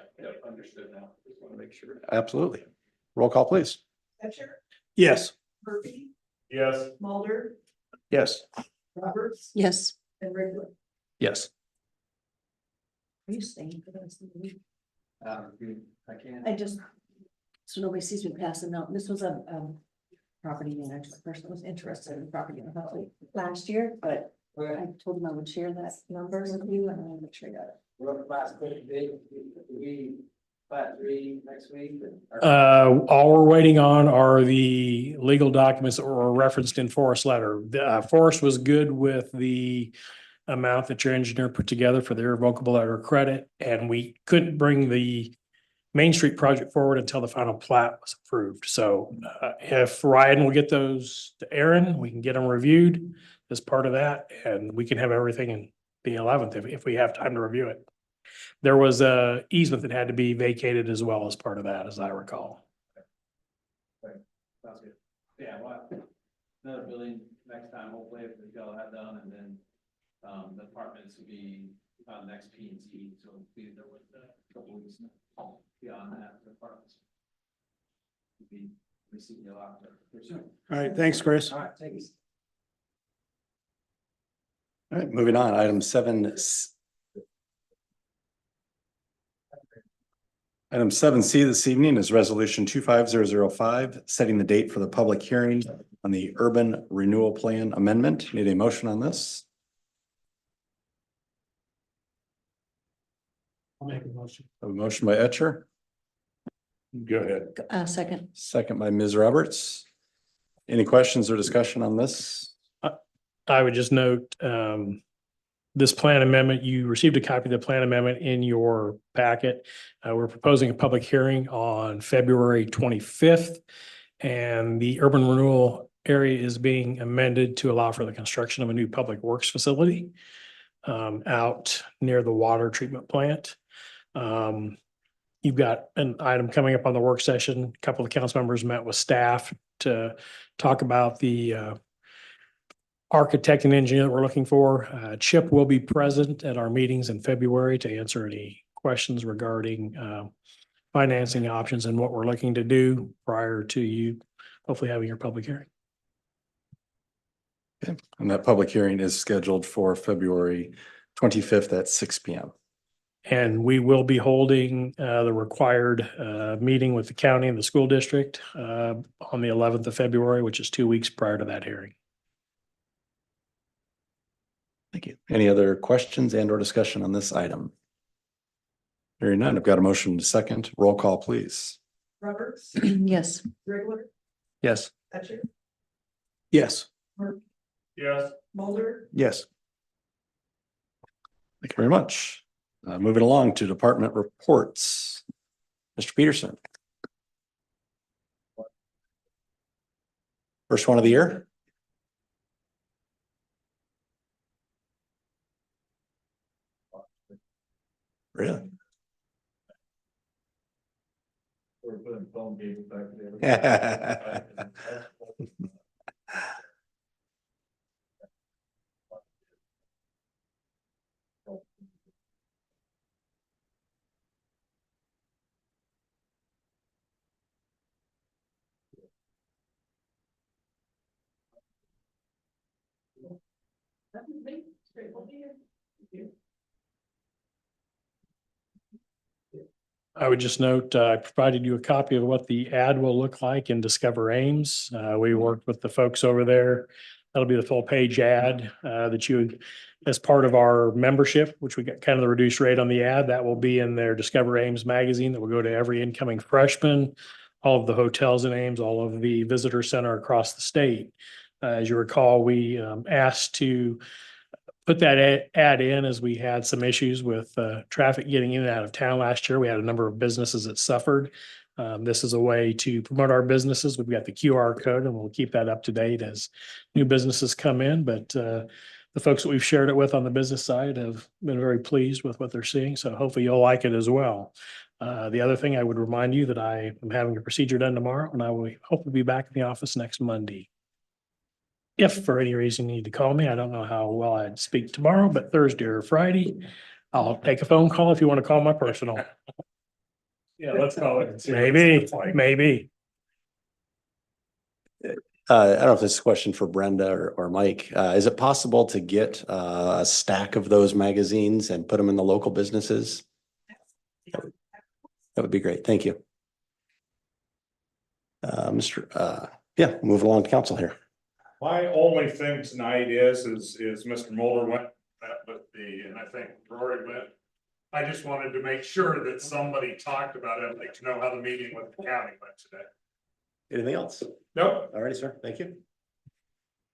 understood now. Just want to make sure. Absolutely. Roll call, please. Etcher, Yes. Murphy, Yes. Mulder, Yes. Roberts, Yes. and Rickler. Yes. Are you staying for the rest of the week? I can't. I just, so nobody sees me passing out. This was a property manager, person was interested in property in Huxley last year, but I told him I would share that number with you and I want to make sure I got it. We're last quick date, we, plat 3 next week. All we're waiting on are the legal documents that were referenced in Forrest letter. Forrest was good with the amount that your engineer put together for the irrevocable letter of credit, and we couldn't bring the Main Street project forward until the final plat was approved. So if Ryan will get those to Aaron, we can get them reviewed as part of that, and we can have everything in the 11th if we have time to review it. There was a easement that had to be vacated as well as part of that, as I recall. Sounds good. Yeah, well, another building next time, hopefully, if we get all that done, and then, the apartments will be on next P and Z, so it'll be there with a couple weeks beyond that, the apartments. We'll be receiving a lot there soon. All right, thanks, Chris. All right, thanks. All right, moving on, item 7C this evening is resolution 25005, setting the date for the public hearing on the urban renewal plan amendment. Need a motion on this? I'll make a motion. A motion by Etcher, Go ahead. Second. second by Ms. Roberts. Any questions or discussion on this? I would just note, this plan amendment, you received a copy of the plan amendment in your packet. We're proposing a public hearing on February 25th. And the urban renewal area is being amended to allow for the construction of a new public works facility out near the water treatment plant. You've got an item coming up on the work session. A couple of council members met with staff to talk about the architect and engineer that we're looking for. Chip will be present at our meetings in February to answer any questions regarding financing options and what we're looking to do prior to you hopefully having your public hearing. Okay, and that public hearing is scheduled for February 25th at 6 p.m. And we will be holding the required meeting with the county and the school district on the 11th of February, which is 2 weeks prior to that hearing. Thank you. Any other questions and or discussion on this item? Hearing none, I've got a motion to second. Roll call, please. Roberts, Yes. Rickler, Yes. Etcher, Yes. Yes. Mulder, Yes. Thank you very much. Moving along to department reports. Mr. Peterson. First one of the year? Really? We're putting phone games back there. I would just note, I provided you a copy of what the ad will look like in Discover Ames. We worked with the folks over there. That'll be the full page ad that you, as part of our membership, which we got kind of the reduced rate on the ad, that will be in their Discover Ames magazine that will go to every incoming freshman, all of the hotels in Ames, all of the visitor center across the state. As you recall, we asked to put that ad in as we had some issues with traffic getting in and out of town last year. We had a number of businesses that suffered. This is a way to promote our businesses. We've got the QR code and we'll keep that up to date as new businesses come in. But the folks that we've shared it with on the business side have been very pleased with what they're seeing. So hopefully you'll like it as well. The other thing I would remind you that I am having a procedure done tomorrow and I will hope to be back in the office next Monday. If for any reason you need to call me, I don't know how well I'd speak tomorrow, but Thursday or Friday, I'll take a phone call if you want to call my personal. Yeah, let's call it. Maybe. I don't know if this is a question for Brenda or Mike. Is it possible to get a stack of those magazines and put them in the local businesses? That would be great. Thank you. Yeah, move along to council here. My only thing tonight is Mr. Mulder went with and I think Rory went. I just wanted to make sure that somebody talked about it. I'd like to know how the meeting with the county went today. Anything else? Nope. All righty, sir. Thank you.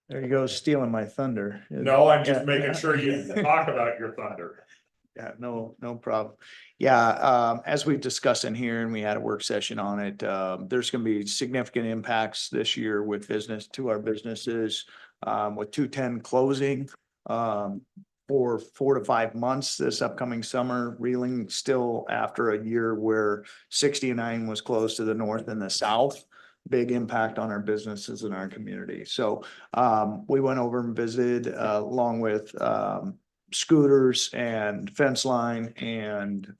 There you go, stealing my thunder. No, I'm just Yeah. making sure you talk about your thunder. Yeah, no problem. Yeah, as we've discussed in here and we had a work session on it, there's gonna be significant impacts this year with to our businesses. With 210 closing, for 4 to 5 months this upcoming summer, reeling still after a year where 69 was closed to the north and the south. Big impact on our businesses and our community. So, we went over and visited, along with, scooters and fence line and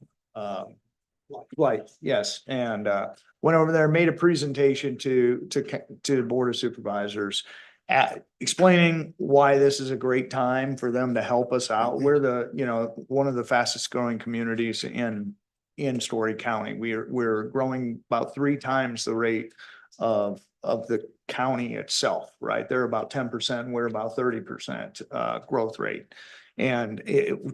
light, yes, and went over there, made a presentation to the Board of Supervisors, explaining why this is a great time for them to help us out. We're one of the fastest growing communities in Story County. We're growing about 3 times the rate of the county itself, right? They're about 10%, we're about 30% growth rate. And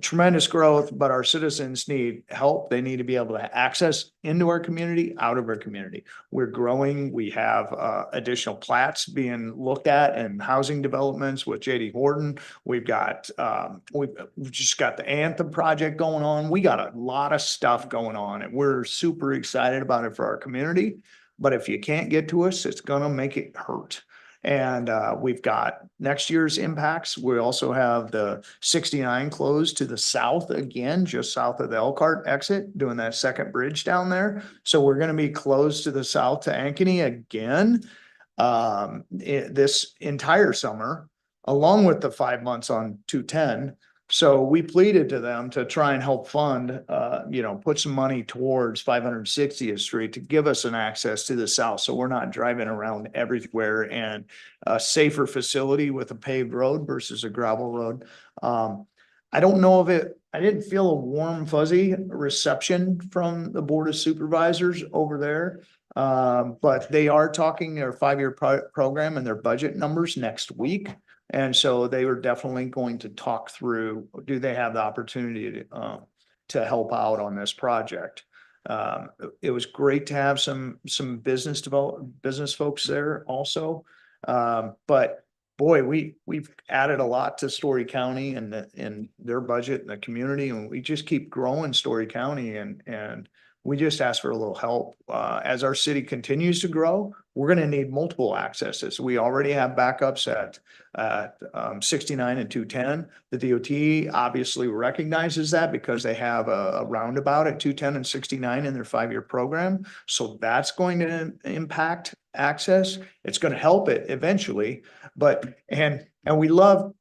tremendous growth, but our citizens need help. They need to be able to access into our community, out of our community. We're growing. We have additional plats being looked at and housing developments with JD Horton. We've just got the Anthem project going on. We got a lot of stuff going on and we're super excited about it for our community. But if you can't get to us, it's gonna make it hurt. And we've got next year's impacts. We also have the 69 closed to the south again, just south of the Elkhart exit, doing that second bridge down there. So we're gonna be closed to the south to Ankeny again this entire summer, along with the 5 months on 210. So we pleaded to them to try and help fund, put some money towards 560th Street to give us an access to the south. So we're not driving around everywhere, and a safer facility with a paved road versus a gravel road. I don't know if I didn't feel a warm fuzzy reception from the Board of Supervisors over there. But they are talking their 5-year program and their budget numbers next week. And so they were definitely going to talk through, do they have the opportunity to help out on this project? It was great to have some business folks there also. But boy, we've added a lot to Story County and their budget and the community, and we just keep growing Story County, and we just ask for a little help. As our city continues to grow, we're gonna need multiple accesses. We already have backups at 69 and 210. The DOT obviously recognizes that because they have a roundabout at 210 and 69 in their 5-year program. So that's going to impact access. It's gonna help it eventually, but, and we love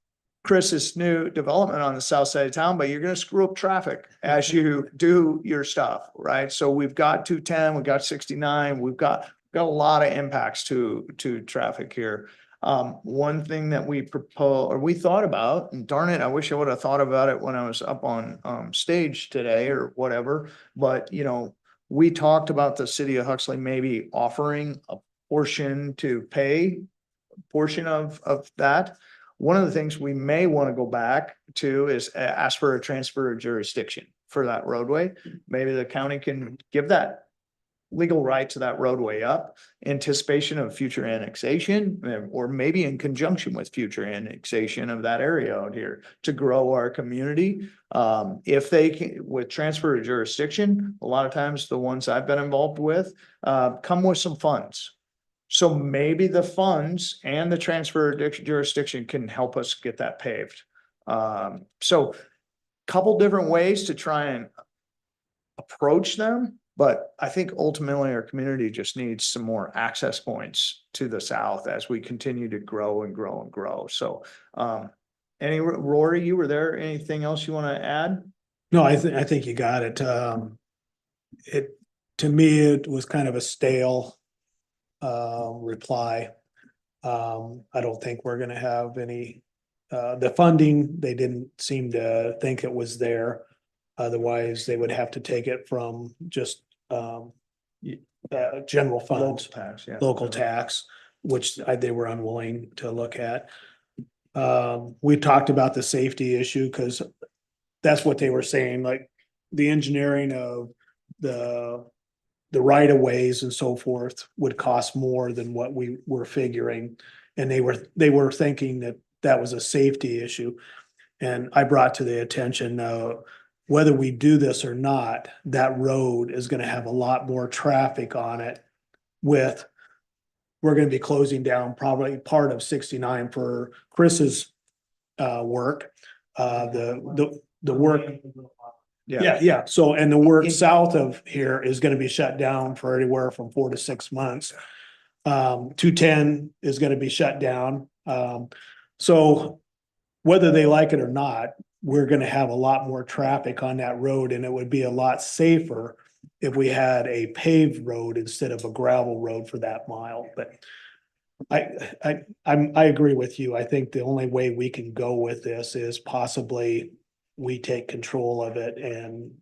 Chris's new development on the south side of town, but you're gonna screw up traffic as you do your stuff, right? So we've got 210, we've got 69, we've got a lot of impacts to traffic here. One thing that we thought about, and darn it, I wish I would have thought about it when I was up on stage today or whatever, but we talked about the city of Huxley maybe offering a portion to pay a portion of that. One of the things we may want to go back to is ask for a transfer of jurisdiction for that roadway. Maybe the county can give that legal right to that roadway up, anticipation of future annexation, or maybe in conjunction with future annexation of that area out here to grow our community. If they can, with transfer of jurisdiction, a lot of times the ones I've been involved with, come with some funds. So maybe the funds and the transfer of jurisdiction can help us get that paved. So couple different ways to try and approach them. But I think ultimately our community just needs some more access points to the south as we continue to grow and grow and grow. So, Rory, you were there, anything else you want to add? No, I think you got it. To me, it was kind of a stale reply. I don't think we're gonna have any, the funding, they didn't seem to think it was there. Otherwise, they would have to take it from just general funds, Local tax, yeah. local tax, which they were unwilling to look at. We talked about the safety issue because that's what they were saying, like the engineering of the right of ways and so forth would cost more than what we were figuring. And they were thinking that that was a safety issue. And I brought to the attention, whether we do this or not, that road is gonna have a lot more traffic on it we're gonna be closing down probably part of 69 for Chris's work. The work, yeah. So, and the work south of here is gonna be shut down for anywhere from 4 to 6 months. 210 is gonna be shut down. So whether they like it or not, we're gonna have a lot more traffic on that road, and it would be a lot safer if we had a paved road instead of a gravel road for that mile. But I agree with you. I think the only way we can go with this is possibly we take control of it and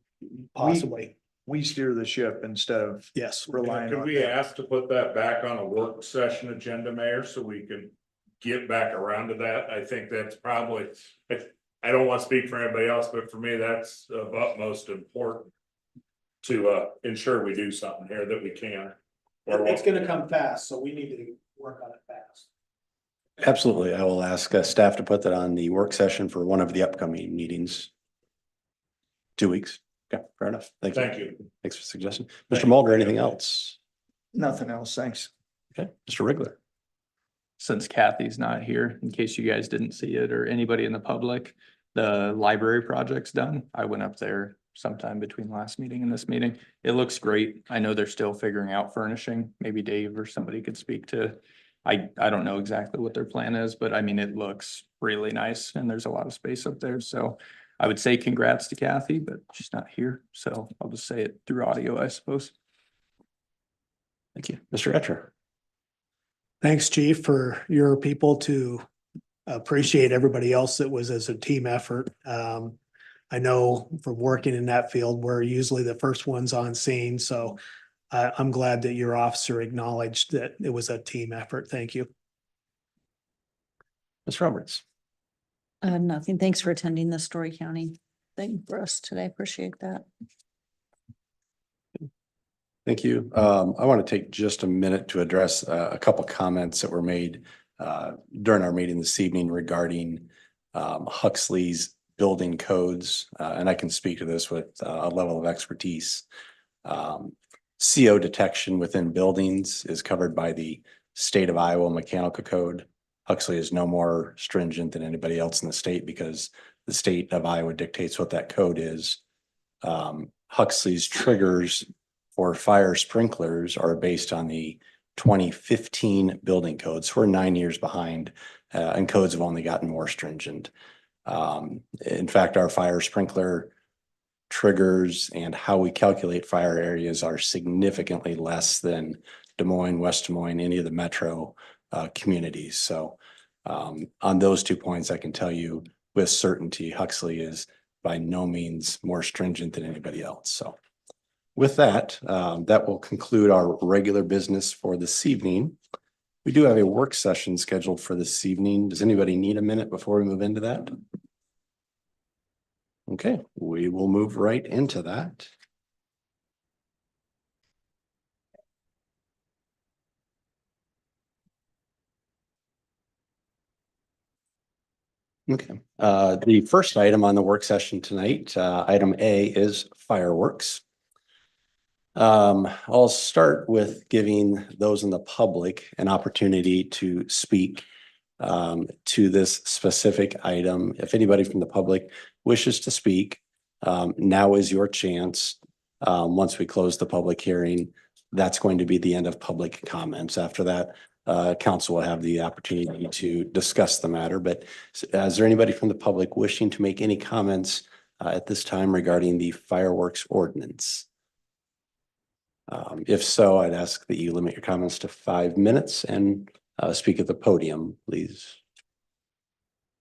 possibly, We steer the ship instead of yes. relying Could on. we them. ask to put that back on a work session agenda, Mayor, so we can get back around to that? I think that's probably, I don't want to speak for anybody else, but for me, that's of utmost important to ensure we do something here that we can. It's gonna come fast, so we need to work on it fast. Absolutely. I will ask staff to put that on the work session for one of the upcoming meetings. 2 weeks. Okay, fair enough. Thank you. Thank you. Thanks for the suggestion. Mr. Mulder, anything else? Nothing else, thanks. Okay, Mr. Rigler. Since Kathy's not here, in case you guys didn't see it or anybody in the public, the library project's done. I went up there sometime between last meeting and this meeting. It looks great. I know they're still figuring out furnishing. Maybe Dave or somebody could speak to. I don't know exactly what their plan is, but I mean, it looks really nice and there's a lot of space up there. So I would say congrats to Kathy, but she's not here. So I'll just say it through audio, I suppose. Thank you. Mr. Etcher. Thanks, Chief, for your people to appreciate everybody else that was as a team effort. I know from working in that field, we're usually the first ones on scene, so I'm glad that your officer acknowledged that it was a team effort. Thank you. Ms. Roberts. Nothing. Thanks for attending the Story County thing for us today. Appreciate that. Thank you. I want to take just a minute to address a couple comments that were made during our meeting this evening regarding Huxley's building codes. And I can speak to this with a level of expertise. CO detection within buildings is covered by the state of Iowa Mechanical Code. Huxley is no more stringent than anybody else in the state because the state of Iowa dictates what that code is. Huxley's triggers for fire sprinklers are based on the 2015 building codes. So we're 9 years behind, and codes have only gotten more stringent. In fact, our fire sprinkler triggers and how we calculate fire areas are significantly less than Des Moines, West Des Moines, any of the metro communities. So on those 2 points, I can tell you with certainty, Huxley is by no means more stringent than anybody else. So with that, that will conclude our regular business for this evening. We do have a work session scheduled for this evening. Does anybody need a minute before we move into that? Okay, we will move right into that. Okay, the first item on the work session tonight, item A is fireworks. I'll start with giving those in the public an opportunity to speak to this specific item. If anybody from the public wishes to speak, now is your chance. Once we close the public hearing, that's going to be the end of public comments. After that, council will have the opportunity to discuss the matter. But is there anybody from the public wishing to make any comments at this time regarding the fireworks ordinance? If so, I'd ask that you limit your comments to 5 minutes and speak at the podium, please.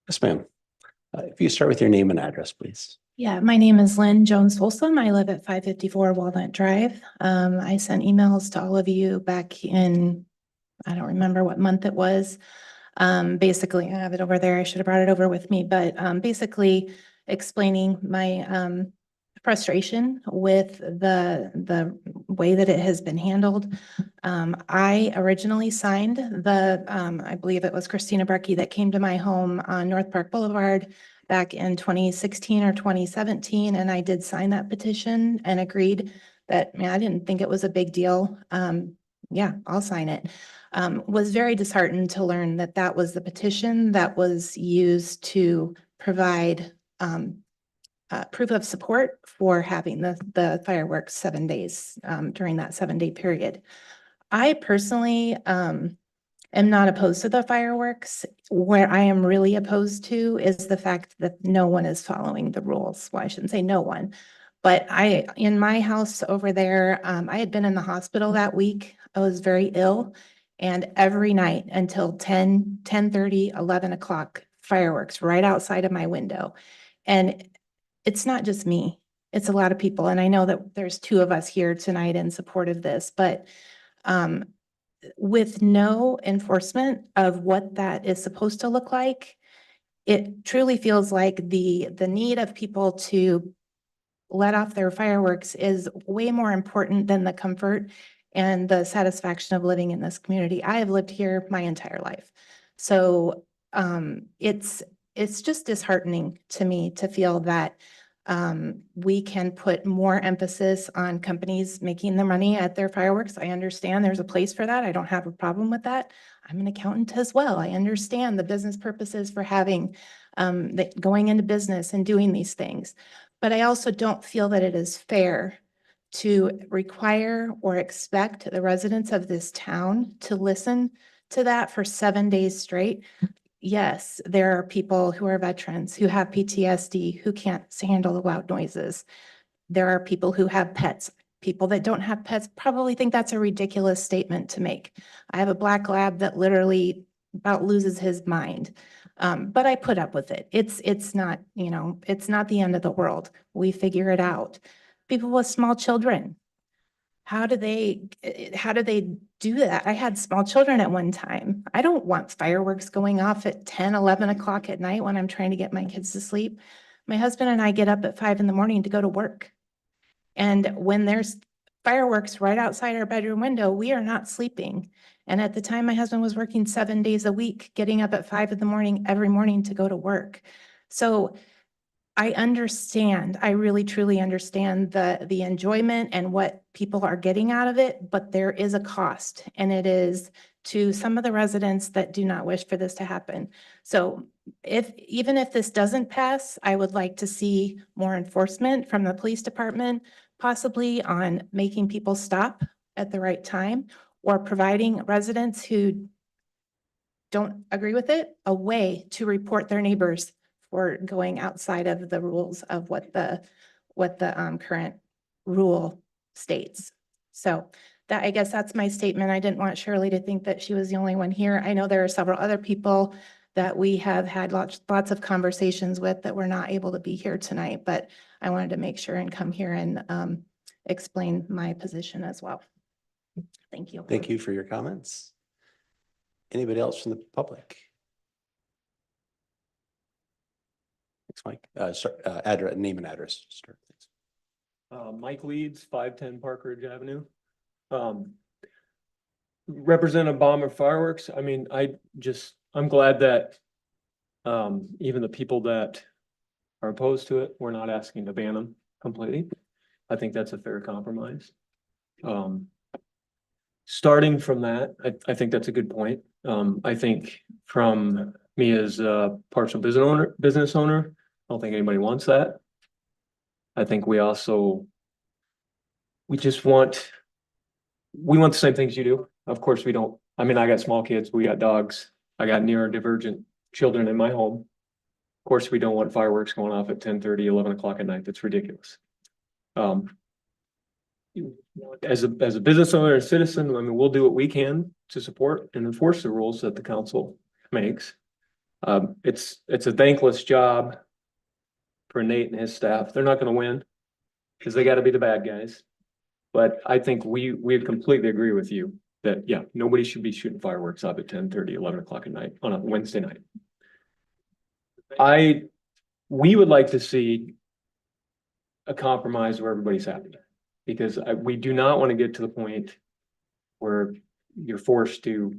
Yes, ma'am. If you start with your name and address, please. Yeah, my name is Lynn Jones Folsom. I live at 554 Walnut Drive. I sent emails to all of you back in, I don't remember what month it was. Basically, I have it over there. I should have brought it over with me, but basically explaining my frustration with the way that it has been handled. I originally signed the, I believe it was Christina Brecky that came to my home on North Park Boulevard back in 2016 or 2017, and I did sign that petition and agreed that, man, I didn't think it was a big deal. Yeah, I'll sign it. Was very disheartened to learn that that was the petition that was used to provide proof of support for having the fireworks 7 days during that 7-day period. I personally am not opposed to the fireworks. Where I am really opposed to is the fact that no one is following the rules. Well, I shouldn't say no one, but in my house over there, I had been in the hospital that week. I was very ill, and every night until 10, 10:30, 11 o'clock, fireworks right outside of my window. And it's not just me, it's a lot of people. And I know that there's 2 of us here tonight in support of this, but with no enforcement of what that is supposed to look like, it truly feels like the need of people to let off their fireworks is way more important than the comfort and the satisfaction of living in this community. I have lived here my entire life. So it's just disheartening to me to feel that we can put more emphasis on companies making the money at their fireworks. I understand there's a place for that. I don't have a problem with that. I'm an accountant as well. I understand the business purposes for having going into business and doing these things. But I also don't feel that it is fair to require or expect the residents of this town to listen to that for 7 days straight. Yes, there are people who are veterans, who have PTSD, who can't handle the loud noises. There are people who have pets. People that don't have pets probably think that's a ridiculous statement to make. I have a black lab that literally about loses his mind. But I put up with it. It's not, it's not the end of the world. We figure it out. People with small children, how do they do that? I had small children at one time. I don't want fireworks going off at 10, 11 o'clock at night when I'm trying to get my kids to sleep. My husband and I get up at 5 a.m. to go to work. And when there's fireworks right outside our bedroom window, we are not sleeping. And at the time, my husband was working 7 days a week, getting up at 5 a.m. every morning to go to work. So I understand, I really truly understand the enjoyment and what people are getting out of it, but there is a cost, and it is to some of the residents that do not wish for this to happen. So even if this doesn't pass, I would like to see more enforcement from the police department, possibly on making people stop at the right time, or providing residents who don't agree with it a way to report their neighbors for going outside of the rules of what the current rule states. So that, I guess that's my statement. I didn't want Shirley to think that she was the only one here. I know there are several other people that we have had lots of conversations with that were not able to be here tonight, but I wanted to make sure and come here and explain my position as well. Thank you. Thank you for your comments. Anybody else from the public? Thanks, Mike. Address, name and address. Start, thanks. Mike Leeds, 510 Park Ridge Avenue. Representative Bomber Fireworks, I mean, I'm glad that even the people that are opposed to it, we're not asking to ban them completely. I think that's a fair compromise. Starting from that, I think that's a good point. I think from me as a partial business owner, I don't think anybody wants that. I think we want the same things you do. Of course, we don't. I mean, I got small kids, we got dogs, I got neurodivergent children in my home. Of course, we don't want fireworks going off at 10:30, 11 o'clock at night. That's ridiculous. As a business owner and citizen, I mean, we'll do what we can to support and enforce the rules that the council makes. It's a thankless job for Nate and his staff. They're not gonna win because they gotta be the bad guys. But I think we completely agree with you that, yeah, nobody should be shooting fireworks up at 10:30, 11 o'clock at night on a Wednesday night. We would like to see a compromise where everybody's happy. Because we do not want to get to the point where you're forced to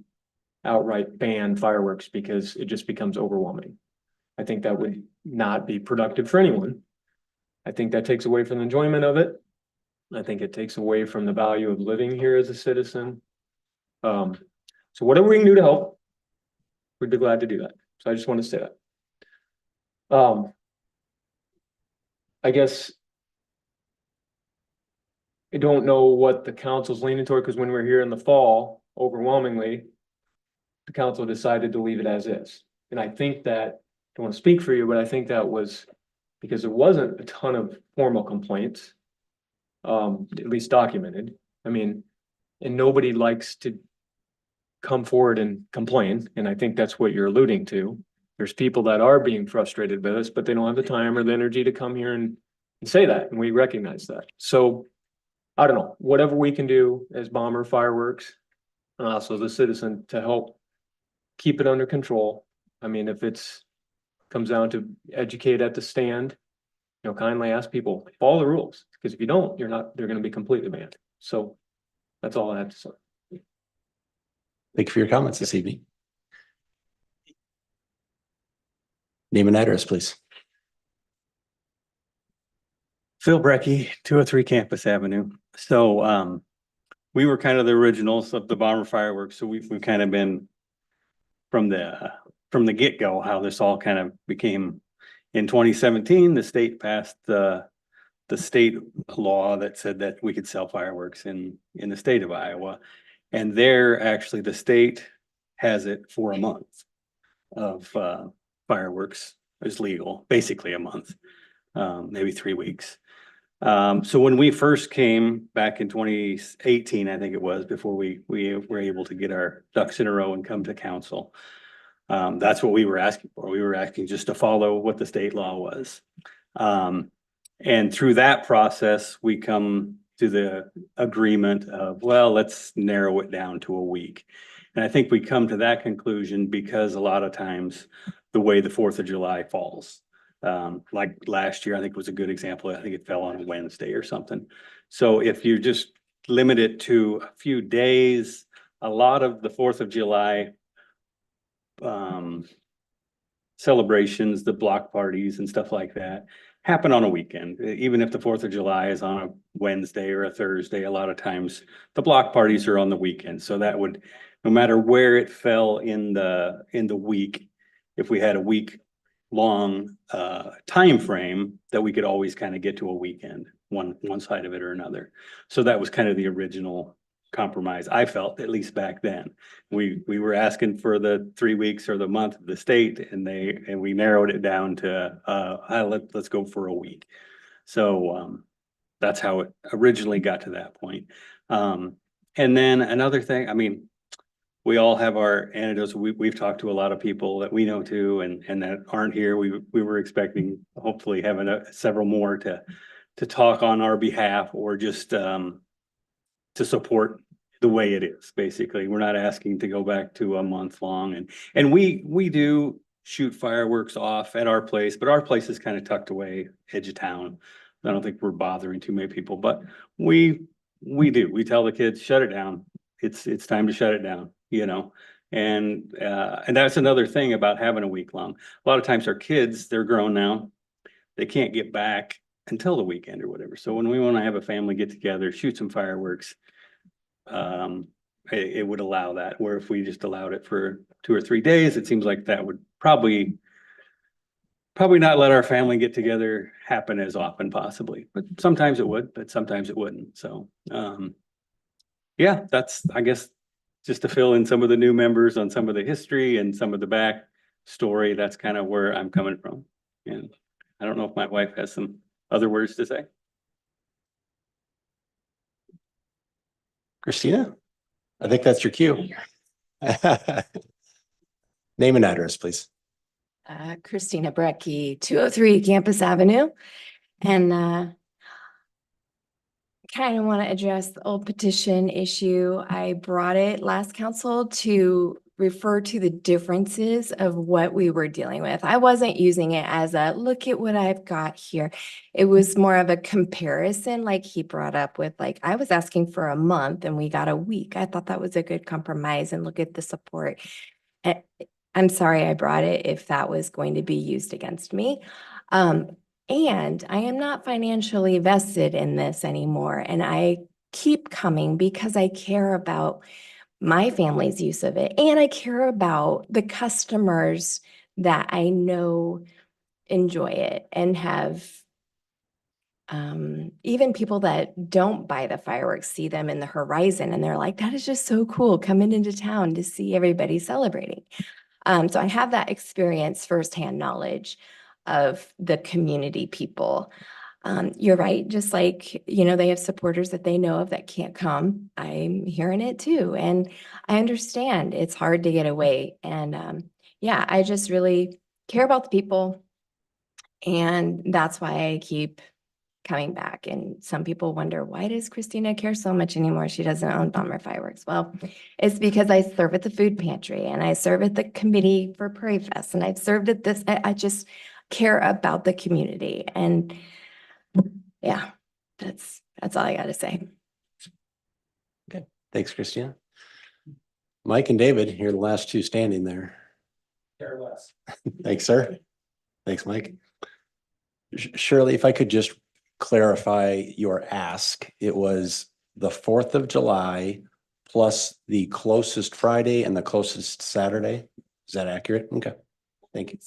outright ban fireworks because it just becomes overwhelming. I think that would not be productive for anyone. I think that takes away from the enjoyment of it. I think it takes away from the value of living here as a citizen. So whatever we can do to help, we'd be glad to do that. So I just want to say that. I guess I don't know what the council's leaning toward, because when we were here in the fall, overwhelmingly, the council decided to leave it as is. And I think that, I don't want to speak for you, but I think that was because there wasn't a ton of formal complaints, at least documented. I mean, and nobody likes to come forward and complain. And I think that's what you're alluding to. There's people that are being frustrated by this, but they don't have the time or the energy to come here and say that. And we recognize that. So I don't know, whatever we can do as Bomber Fireworks and also the citizen to help keep it under control. I mean, if comes down to educate at the stand, kindly ask people, follow the rules, because if you don't, they're going to be completely banned. So that's all I have to say. Thank you for your comments this evening. Name and address, please. Phil Brecky, 203 Campus Avenue. So we were kind of the originals of the Bomber Fireworks. So we've kind of been from the get-go, how this all kind of became. In 2017, the state passed the state law that said that we could sell fireworks in the state of Iowa. And there, actually, the state has it for a month of fireworks is legal, basically a month, maybe 3 weeks. So when we first came back in 2018, I think it was, before we were able to get our ducks in a row and come to council, that's what we were asking for. We were asking just to follow what the state law was. And through that process, we come to the agreement of, well, let's narrow it down to a week. And I think we come to that conclusion because a lot of times the way the 4th of July falls. Like last year, I think was a good example. I think it fell on a Wednesday or something. So if you just limit it to a few days, a lot of the 4th of July celebrations, the block parties and stuff like that happen on a weekend. Even if the 4th of July is on a Wednesday or a Thursday, a lot of times the block parties are on the weekend. So that would, no matter where it fell in the week, if we had a week long time frame, that we could always kind of get to a weekend, one side of it or another. So that was kind of the original compromise, I felt, at least back then. We were asking for the 3 weeks or the month of the state, and we narrowed it down to let's go for a week. So that's how it originally got to that point. And then another thing, I mean, we all have our anecdotes. We've talked to a lot of people that we know too, and that aren't here. We were expecting, hopefully having several more to to talk on our behalf or just, to support the way it is, basically. We're not asking to go back to a month long and we do shoot fireworks off at our place, but our place is kind of tucked away, edge of town. I don't think we're bothering too many people, but we tell the kids, shut it down. It's time to shut it down, you know? And that's another thing about having a week long. A lot of times our kids, they're grown now. They can't get back until the weekend or whatever. So when we want to have a family get together, shoot some fireworks, it would allow that, where if we just allowed it for 2 or 3 days, it seems like that would probably not let our family get together happen as often possibly, but sometimes it would, but sometimes it wouldn't. So, yeah, that's, I guess, just to fill in some of the new members on some of the history and some of the back story. That's kind of where I'm coming from. And I don't know if my wife has some other words to say. Christina? I think that's your cue. Name and address, please. Christina Brecky, 203 Campus Avenue. And kind of want to address the old petition issue. I brought it last council to refer to the differences of what we were dealing with. I wasn't using it as a look at what I've got here. It was more of a comparison, like he brought up with, like, I was asking for a month and we got a week. I thought that was a good compromise, and look at the support. I'm sorry I brought it if that was going to be used against me. And I am not financially vested in this anymore. And I keep coming because I care about my family's use of it. And I care about the customers that I know enjoy it and have even people that don't buy the fireworks see them in the horizon and they're like, that is just so cool coming into town to see everybody celebrating. So I have that experience, firsthand knowledge of the community people. You're right, just like, you know, they have supporters that they know of that can't come. I'm hearing it too. And I understand it's hard to get away. And yeah, I just really care about the people. And that's why I keep coming back. And some people wonder, why does Christina care so much anymore? She doesn't own Bomber Fireworks. Well, it's because I serve at the food pantry and I serve at the committee for Prairie Fest and I've served at this. I just care about the community. And yeah, that's all I got to say. Okay, thanks, Christina. Mike and David, you're the last two standing there. Care less. Thanks, sir. Thanks, Mike. Shirley, if I could just clarify your ask, it was the 4th of July plus the closest Friday and the closest Saturday. Is that accurate? Okay, thank you.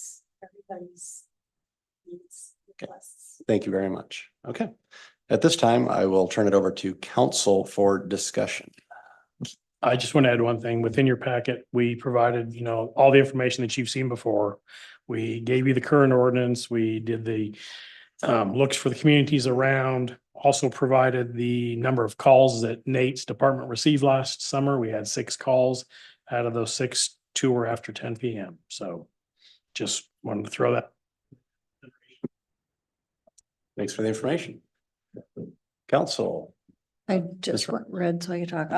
Everybody's needs. Okay. Thank you very much. Okay. At this time, I will turn it over to council for discussion. I just want to add one thing. Within your packet, we provided, you know, all the information that you've seen before. We gave you the current ordinance. We did the looks for the communities around, also provided the number of calls that Nate's department received last summer. We had 6 calls. Out of those 6, 2 were after 10 PM. So just wanted to throw that. Thanks for the information. Council. I just read so I could talk.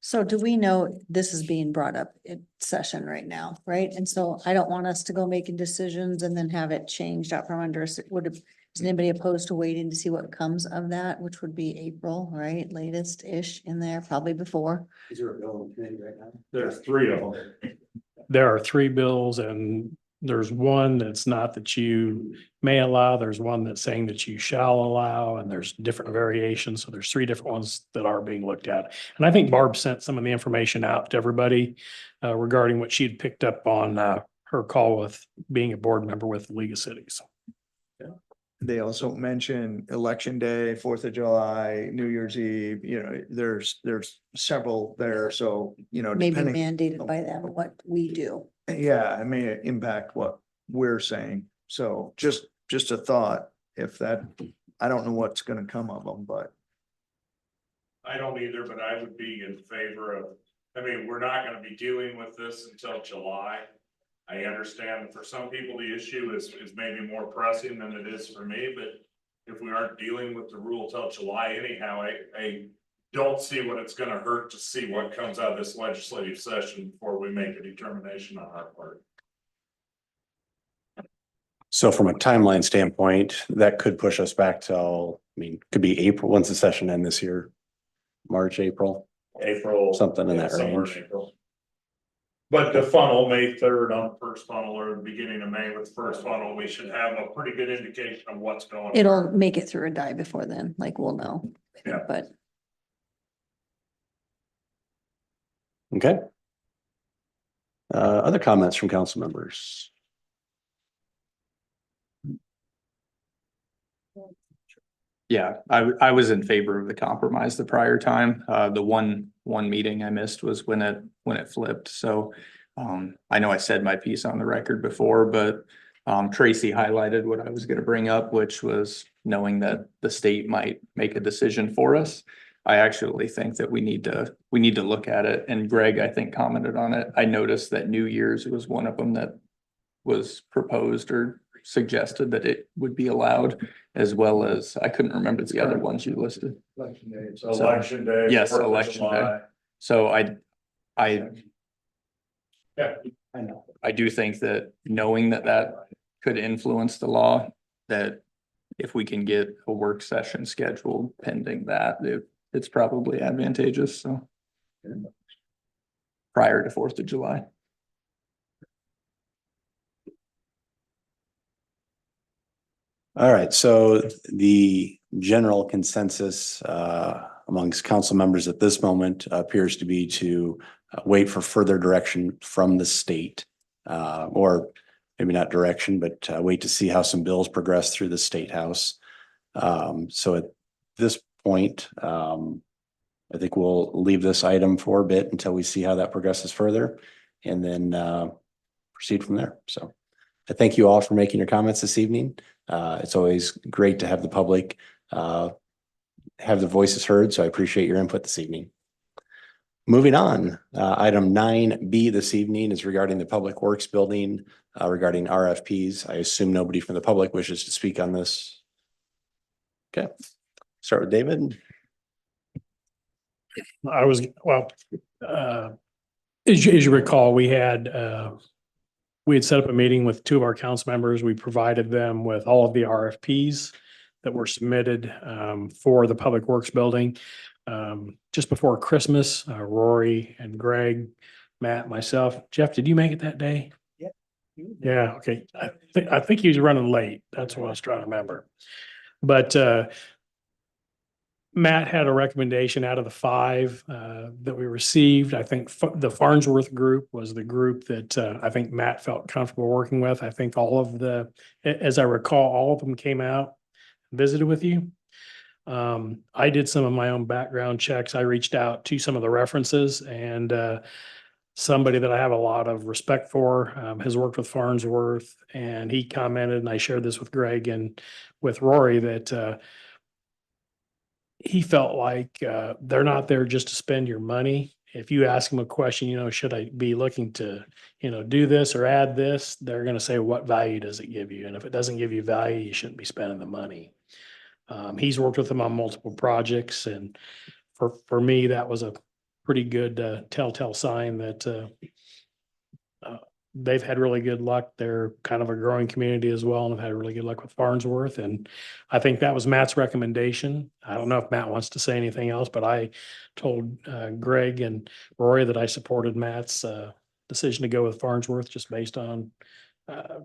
So do we know this is being brought up in session right now, right? And so I don't want us to go making decisions and then have it changed out from under us. Is anybody opposed to waiting to see what comes of that, which would be April, right? Latest-ish in there, probably before. Is there a bill in the committee right now? There's 3 of them. There are 3 bills and there's one that's not that you may allow. There's one that's saying that you shall allow, and there's different variations. So there's 3 different ones that are being looked at. And I think Barb sent some of the information out to everybody regarding what she'd picked up on her call with being a board member with the League of Cities. They also mention Election Day, 4th of July, New Year's Eve, you know, there's several there. So, you know, Maybe depending. mandated by them, what we do. Yeah, it may impact what we're saying. So just a thought, if that, I don't know what's gonna come of them, but. I don't either, but I would be in favor of, I mean, we're not gonna be dealing with this until July. I understand for some people, the issue is maybe more pressing than it is for me, but if we aren't dealing with the rule till July anyhow, I don't see what it's gonna hurt to see what comes out of this legislative session before we make a determination on our part. So from a timeline standpoint, that could push us back till, I mean, could be April, when's the session end this year? March, April? April. Something in yeah, that somewhere in range. April. But the funnel, May 3rd on first funnel or the beginning of May with first funnel, we should have a pretty good indication of what's going on. It'll make it through or die before then, like we'll know. Yeah. But Okay. Other comments from council members? Yeah, I was in favor of the compromise the prior time. The one meeting I missed was when it flipped. So I know I said my piece on the record before, but Tracy highlighted what I was gonna bring up, which was knowing that the state might make a decision for us. I actually think that we need to look at it. And Greg, I think, commented on it. I noticed that New Year's was one of them that was proposed or suggested that it would be allowed, as well as, I couldn't remember the other ones you listed. Election day. It's election day. Yes, 4th of election day. July. So Yeah. I know. I do think that knowing that could influence the law, that if we can get a work session scheduled pending that, it's probably advantageous, so. Prior to 4th of July. All right, so the general consensus amongst council members at this moment appears to be to wait for further direction from the state. Or maybe not direction, but wait to see how some bills progress through the state house. So at this point, I think we'll leave this item for a bit until we see how that progresses further and then proceed from there. So I thank you all for making your comments this evening. It's always great to have the public have the voices heard, so I appreciate your input this evening. Moving on, item 9B this evening is regarding the Public Works Building, regarding RFPs. I assume nobody from the public wishes to speak on this. Okay, start with David. As you recall, we had set up a meeting with two of our council members. We provided them with all of the RFPs that were submitted for the Public Works Building. Just before Christmas, Rory and Greg, Matt, myself, Jeff, did you make it that day? Yeah. Yeah, okay. I think he was running late. That's what I was trying to remember. But Matt had a recommendation out of the 5 that we received. I think the Farnsworth group was the group that I think Matt felt comfortable working with. I think as I recall, all of them came out and visited with you. I did some of my own background checks. I reached out to some of the references, and somebody that I have a lot of respect for has worked with Farnsworth, and he commented, and I shared this with Greg and with Rory, that he felt like they're not there just to spend your money. If you ask them a question, should I be looking to, do this or add this? They're going to say, what value does it give you? And if it doesn't give you value, you shouldn't be spending the money. He's worked with them on multiple projects. And for me, that was a pretty good telltale sign that they've had really good luck. They're kind of a growing community as well, and have had really good luck with Farnsworth. And I think that was Matt's recommendation. I don't know if Matt wants to say anything else, but I told Greg and Rory that I supported Matt's decision to go with Farnsworth, just based on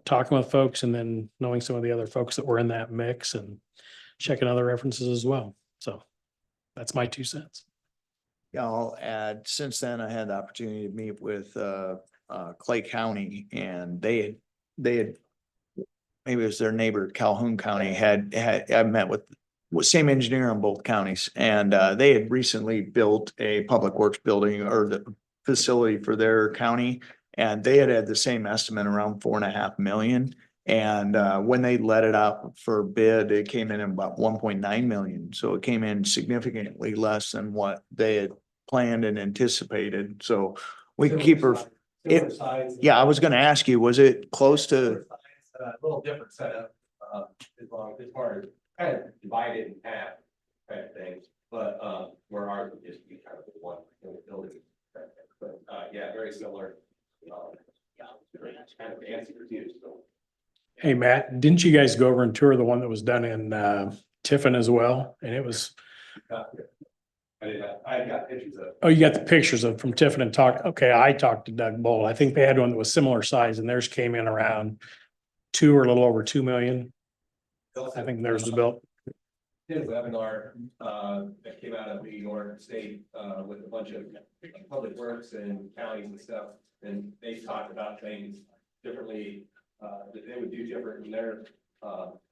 talking with folks and then knowing some of the other folks that were in that mix and checking other references as well. So that's my 2 cents. Yeah, I'll add, since then I had the opportunity to meet with Clay County, and they had, maybe it was their neighbor Calhoun County I met with same engineer on both counties, and they had recently built a public works building or the facility for their county, and they had the same estimate, around 4.5 million. And when they let it out for bid, it came in at about 1.9 million. So it came in significantly less than what they had planned and anticipated. So we can keep her. Yeah, I was going to ask you, was it close to? A little different setup, as part of kind of divided in half kind of thing, but, where ours would just be kind of one building. But, yeah, very similar. Kind of fancy too, so. Hey, Matt, didn't you guys go over and tour the one that was done in Tiffin as well? And it was, I got pictures of. oh, you got the pictures of from Tiffin and talked, okay, I talked to Doug Bull. I think they had one that was similar size and theirs came in around 2 or a little over 2 million. I think theirs was built. Did a webinar, that came out of New York State, with a bunch of public works and counties and stuff. And they talked about things differently, that they would do different in their,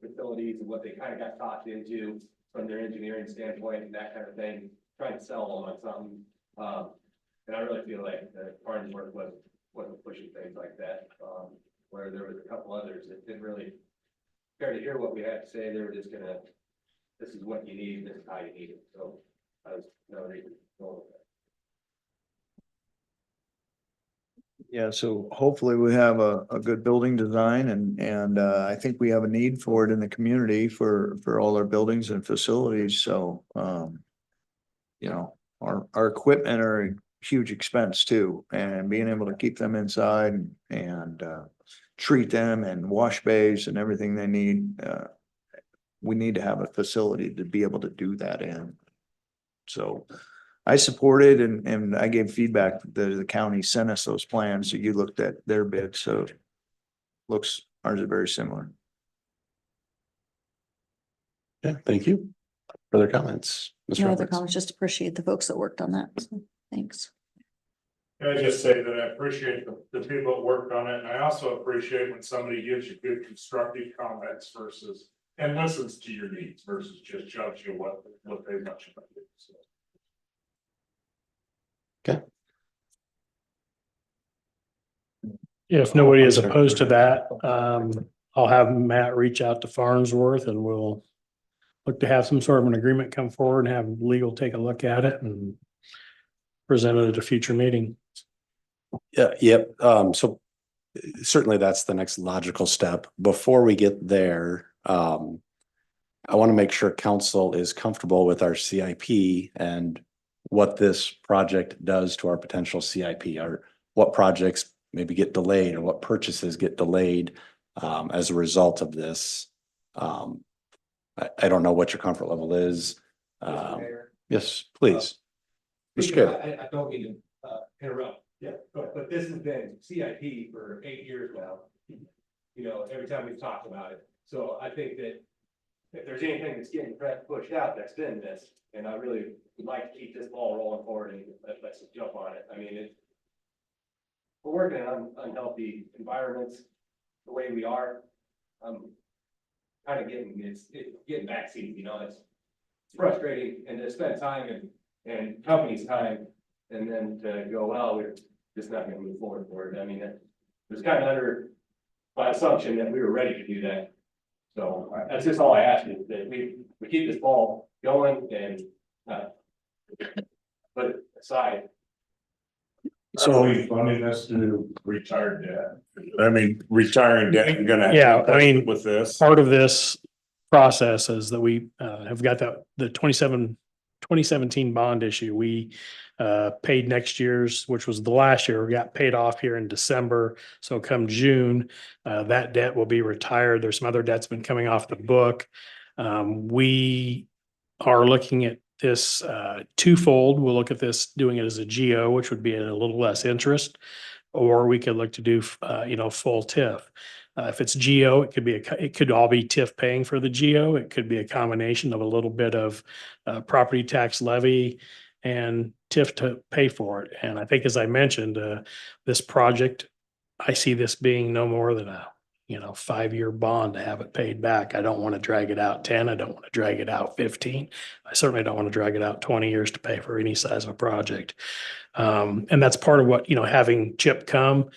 facilities and what they kind of got talked into from their engineering standpoint and that kind of thing, trying to sell them on something. And I really feel like the Farnsworth wasn't pushing things like that, where there was a couple others that didn't really care to hear what we had to say. They were just gonna, this is what you need, this is how you need it. So I was, no reason to go with that. Yeah, so hopefully we have a good building design and I think we have a need for it in the community for all our buildings and facilities, so, you know, our equipment are a huge expense too, and being able to keep them inside and treat them and wash bays and everything they need, we need to have a facility to be able to do that in. So I supported and I gave feedback. The county sent us those plans. So you looked at their bid. So looks, ours are very similar. Yeah, thank you. Further comments? Mr. No other Roberts? comments, just appreciate the folks that worked on that. So, thanks. Can I just say that I appreciate the people that worked on it, and I also appreciate when somebody gives you good constructive comments versus, and listens to your needs versus just shoves you what they want you to do, so. Okay. If nobody is I'm sorry. opposed to that, I'll have Matt reach out to Farnsworth and we'll look to have some sort of an agreement come forward and have legal take a look at it and present it at a future meeting. Yeah, yep. So certainly that's the next logical step. Before we get there, I want to make sure council is comfortable with our CIP and what this project does to our potential CIP, or what projects maybe get delayed or what purchases get delayed as a result of this. I don't know what your comfort level is. Mr. Mayor, Yes, please. Mr. Gale. I don't mean to, interrupt. Yeah, but this has been CIP for 8 years now. You know, every time we've talked about it. So I think that if there's anything that's getting pushed out, that's been this. And I really would like to keep this ball rolling forward and let's jump on it. I mean, we're working on unhealthy environments the way we are. Kind of it's getting backseat, you know, it's frustrating, and to spend time and company's time and then to go, well, we're just not gonna move forward. I mean, it was kind of under my assumption that we were ready to do that. So that's just all I ask is that we keep this ball going and put it aside. So are we funding this to retired debt? I mean, retiring debt, you're gonna. Yeah, I mean, with this. part of this process is that we have got the 2017 bond issue. We paid next year's, which was the last year, got paid off here in December. So come June, that debt will be retired. There's some other debt's been coming off the book. We are looking at this twofold. We'll look at this doing it as a GO, which would be at a little less interest, or we could look to do full TIF. If it's GO, it could all be TIF paying for the GO. It could be a combination of a little bit of property tax levy and TIF to pay for it. And I think, as I mentioned, this project, I see this being no more than a 5-year bond to have it paid back. I don't want to drag it out 10. I don't want to drag it out 15. I certainly don't want to drag it out 20 years to pay for any size of a project. And that's part of what, having Chip come.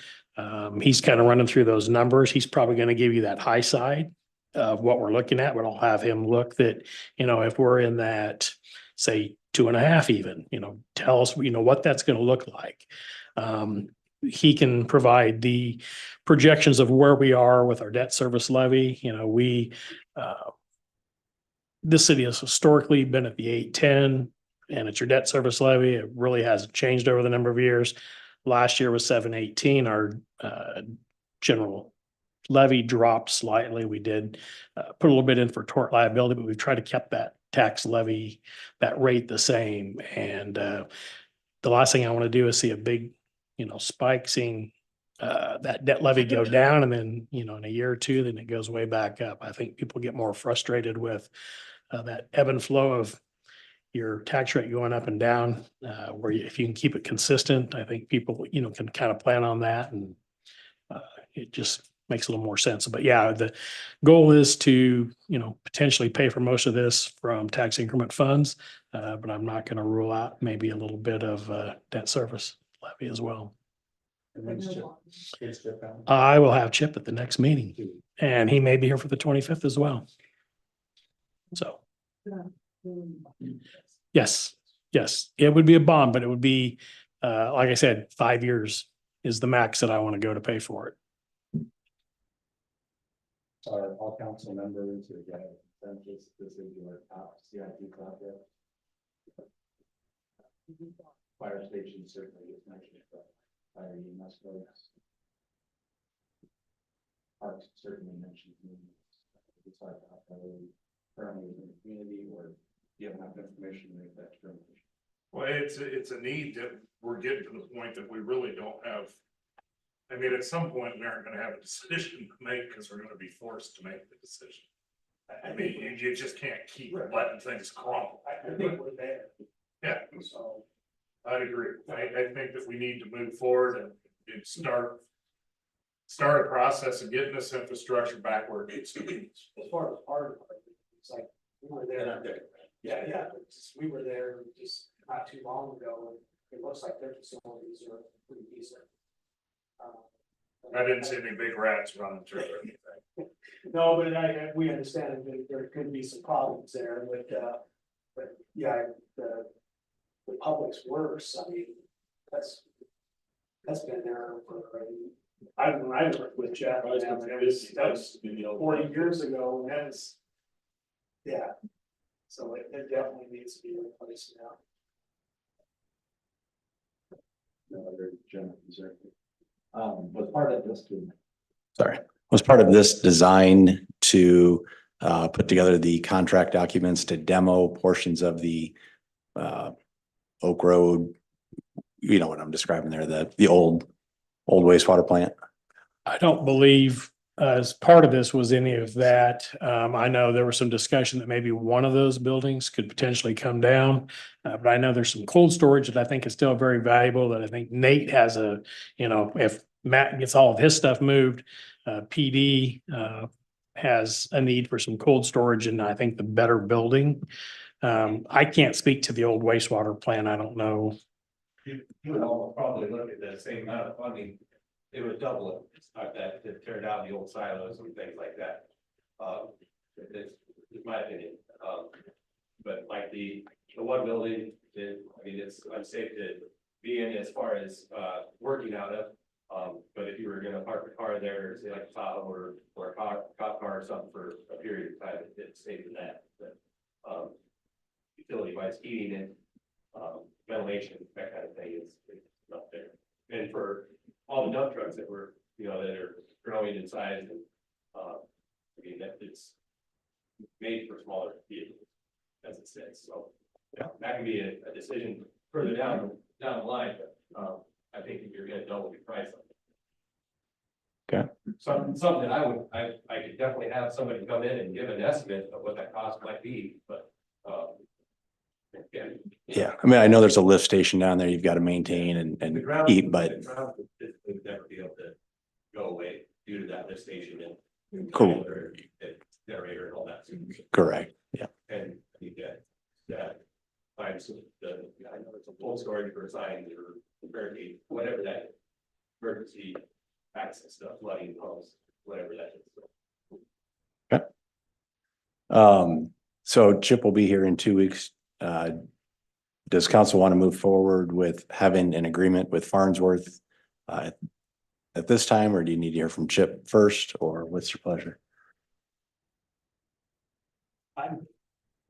He's kind of running through those numbers. He's probably going to give you that high side of what we're looking at, but I'll have him look that, if we're in that, say 2.5 even, tell us, what that's going to look like. He can provide the projections of where we are with our debt service levy. We this city has historically been at the 810, and it's your debt service levy. It really hasn't changed over the number of years. Last year was 718. Our general levy dropped slightly. We did put a little bit in for tort liability, but we've tried to keep that tax levy, that rate the same. And the last thing I want to do is see a big, spike, seeing that debt levy go down, and then, in a year or two, then it goes way back up. I think people get more frustrated with that ebb and flow of your tax rate going up and down, if you can keep it consistent, I think people, can kind of plan on that, and it just makes a little more sense. But yeah, the goal is to, potentially pay for most of this from tax increment funds. But I'm not going to rule out maybe a little bit of debt service levy as well. I will have Chip at the next meeting, and he may be here for the 25th as well. So. Yes, it would be a bond, but it would be, like I said, 5 years is the max that I want to go to pay for it. Are all council members who get this is your top CIP project? Fire station certainly is mentioned, but fire EMS folks. Parks certainly mentioned. It's like currently in the community, or you have enough information to make that determination. Well, it's a need that we're getting to the point that we really don't have. I mean, at some point, we aren't gonna have a decision to make because we're gonna be forced to make the decision. I mean, you just can't keep letting things crumble. I think we're there. Yeah, So. I'd agree. I think that we need to move forward and start a process of getting this infrastructure back where it needs to be. As far as part of it, it's like, we were there. Yeah, we were there just not too long ago, and it looks like their facilities are pretty decent. I didn't see any big rats running through it. No, but we understand that there could be some problems there, but yeah, the public's works, I mean, that's been there for, I worked with Jeff, that was 40 years ago, and that was, yeah. So it definitely needs to be replaced now. No other general concern. Was part of this too. Was part of this design to put together the contract documents to demo portions of the Oak Road, you know what I'm describing there, the old wastewater plant? I don't believe as part of this was any of that. I know there was some discussion that maybe one of those buildings could potentially come down. But I know there's some cold storage that I think is still very valuable, that I think Nate has if Matt gets all of his stuff moved, PD has a need for some cold storage, and I think the better building. I can't speak to the old wastewater plant. I don't know. You would all probably look at the same amount of funding. It would double it, like that, to tear down the old silos and things like that. It's my opinion. But like the one building, it's unsafe to be in as far as working out of. But if you were gonna park the car there, say like a Tahoe or a cop car or something for a period of time, it's safe in that. But utility wise, heating and ventilation, that kind of thing is not there. And for all the dump trucks that were, that are growing in size, and that it's made for smaller vehicles, as it says. So yeah, that can be a decision further down the line, but I think if you're gonna double the price on it. Okay. Something that I could definitely have somebody come in and give an estimate of what that cost might be, but yeah. Yeah, I mean, I know there's a lift station down there you've got to maintain and keep, but. The ground would never be able to go away due to that lift station and. Cool. Generator and all that. Correct, yeah. And you get that. I know it's a full storage for signs or barricade, whatever that emergency access stuff, flooding pumps, whatever that is. Okay. So Chip will be here in 2 weeks. Does council want to move forward with having an agreement with Farnsworth at this time, or do you need to hear from Chip first, or what's your pleasure?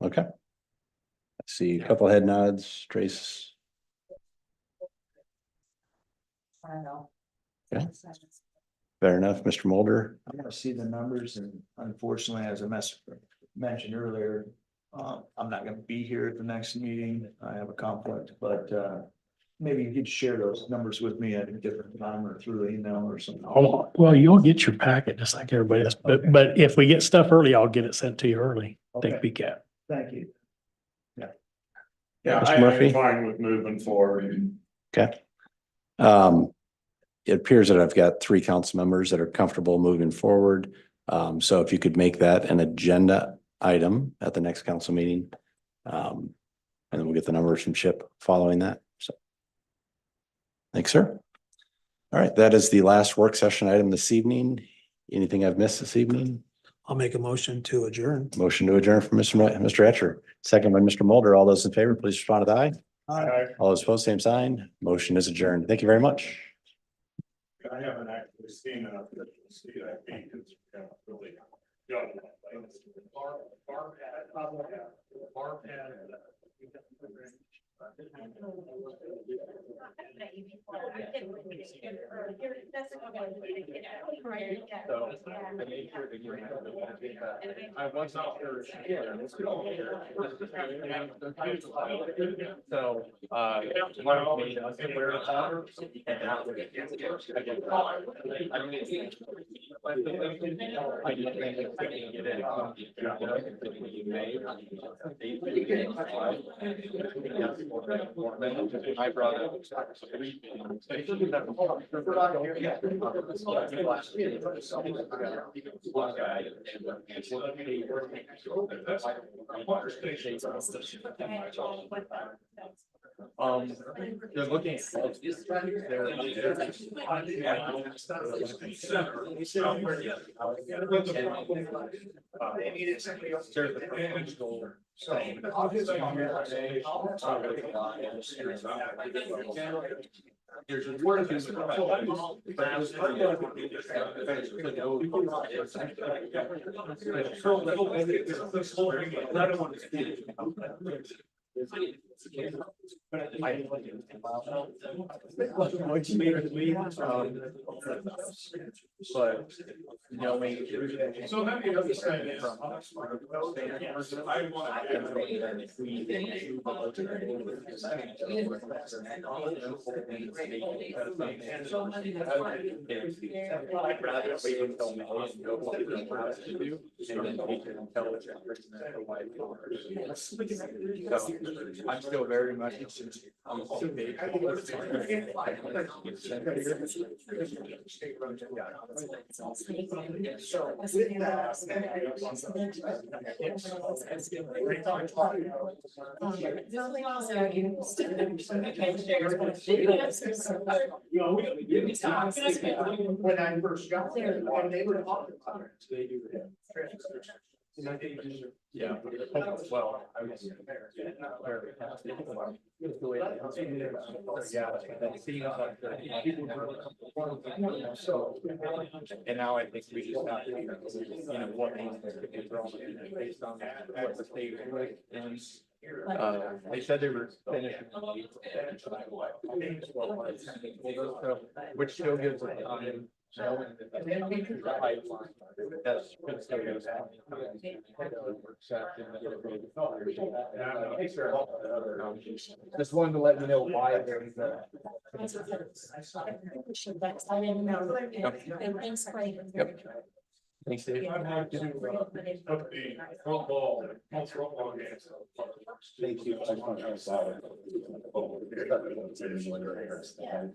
Okay. I see a couple head nods, Trace. I don't know. Okay. Fair enough, Mr. Mulder. I want to see the numbers and unfortunately, as I mentioned earlier, I'm not gonna be here at the next meeting. I have a conflict, but maybe you could share those numbers with me at a different time or through email or something. Oh, well, you'll get your packet just like everybody else, but if we get stuff early, I'll get it sent to you early. Take a Okay. peek at. Thank you. Yeah, Mr. Murphy? I'm fine with moving forward. Okay. It appears that I've got three council members that are comfortable moving forward. So if you could make that an agenda item at the next council meeting. And then we'll get the numbers from Chip following that. So. Thanks, sir. All right, that is the last work session item this evening. Anything I've missed this evening? I'll make a motion to adjourn. Motion to adjourn from Mr. Etcher, second by Mr. Mulder. All those in favor, please respond with aye. All those opposed, same sign. Motion is adjourned. Thank you very much. I haven't actually seen an official CIP. It's really young. I was not sure. So, I brought up. They're looking at. There's a word. But knowing. So maybe it doesn't say. I'd rather wait until May and go what we're allowed to do, and then make an intelligent person as to why. So I'm still very much. When I first got there, and they were talking about it. They do that. Yeah, well, I was. So, and now I think we just have to, what based on what the state is. They said they were finishing. Which still gives us time. That's. Just wanted to let you know why there is a. Yep. Thanks, Dave. Thank you.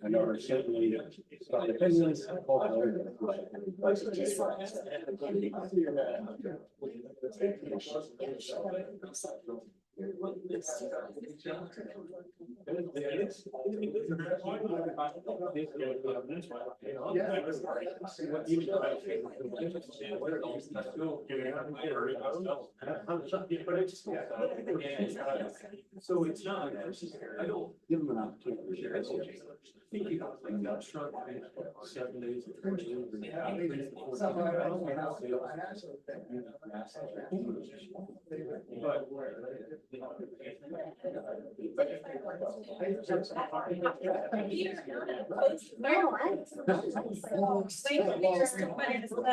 I know our certainly. So it's not, I don't give them an opportunity to share. Thinking about like that truck, 7 days. But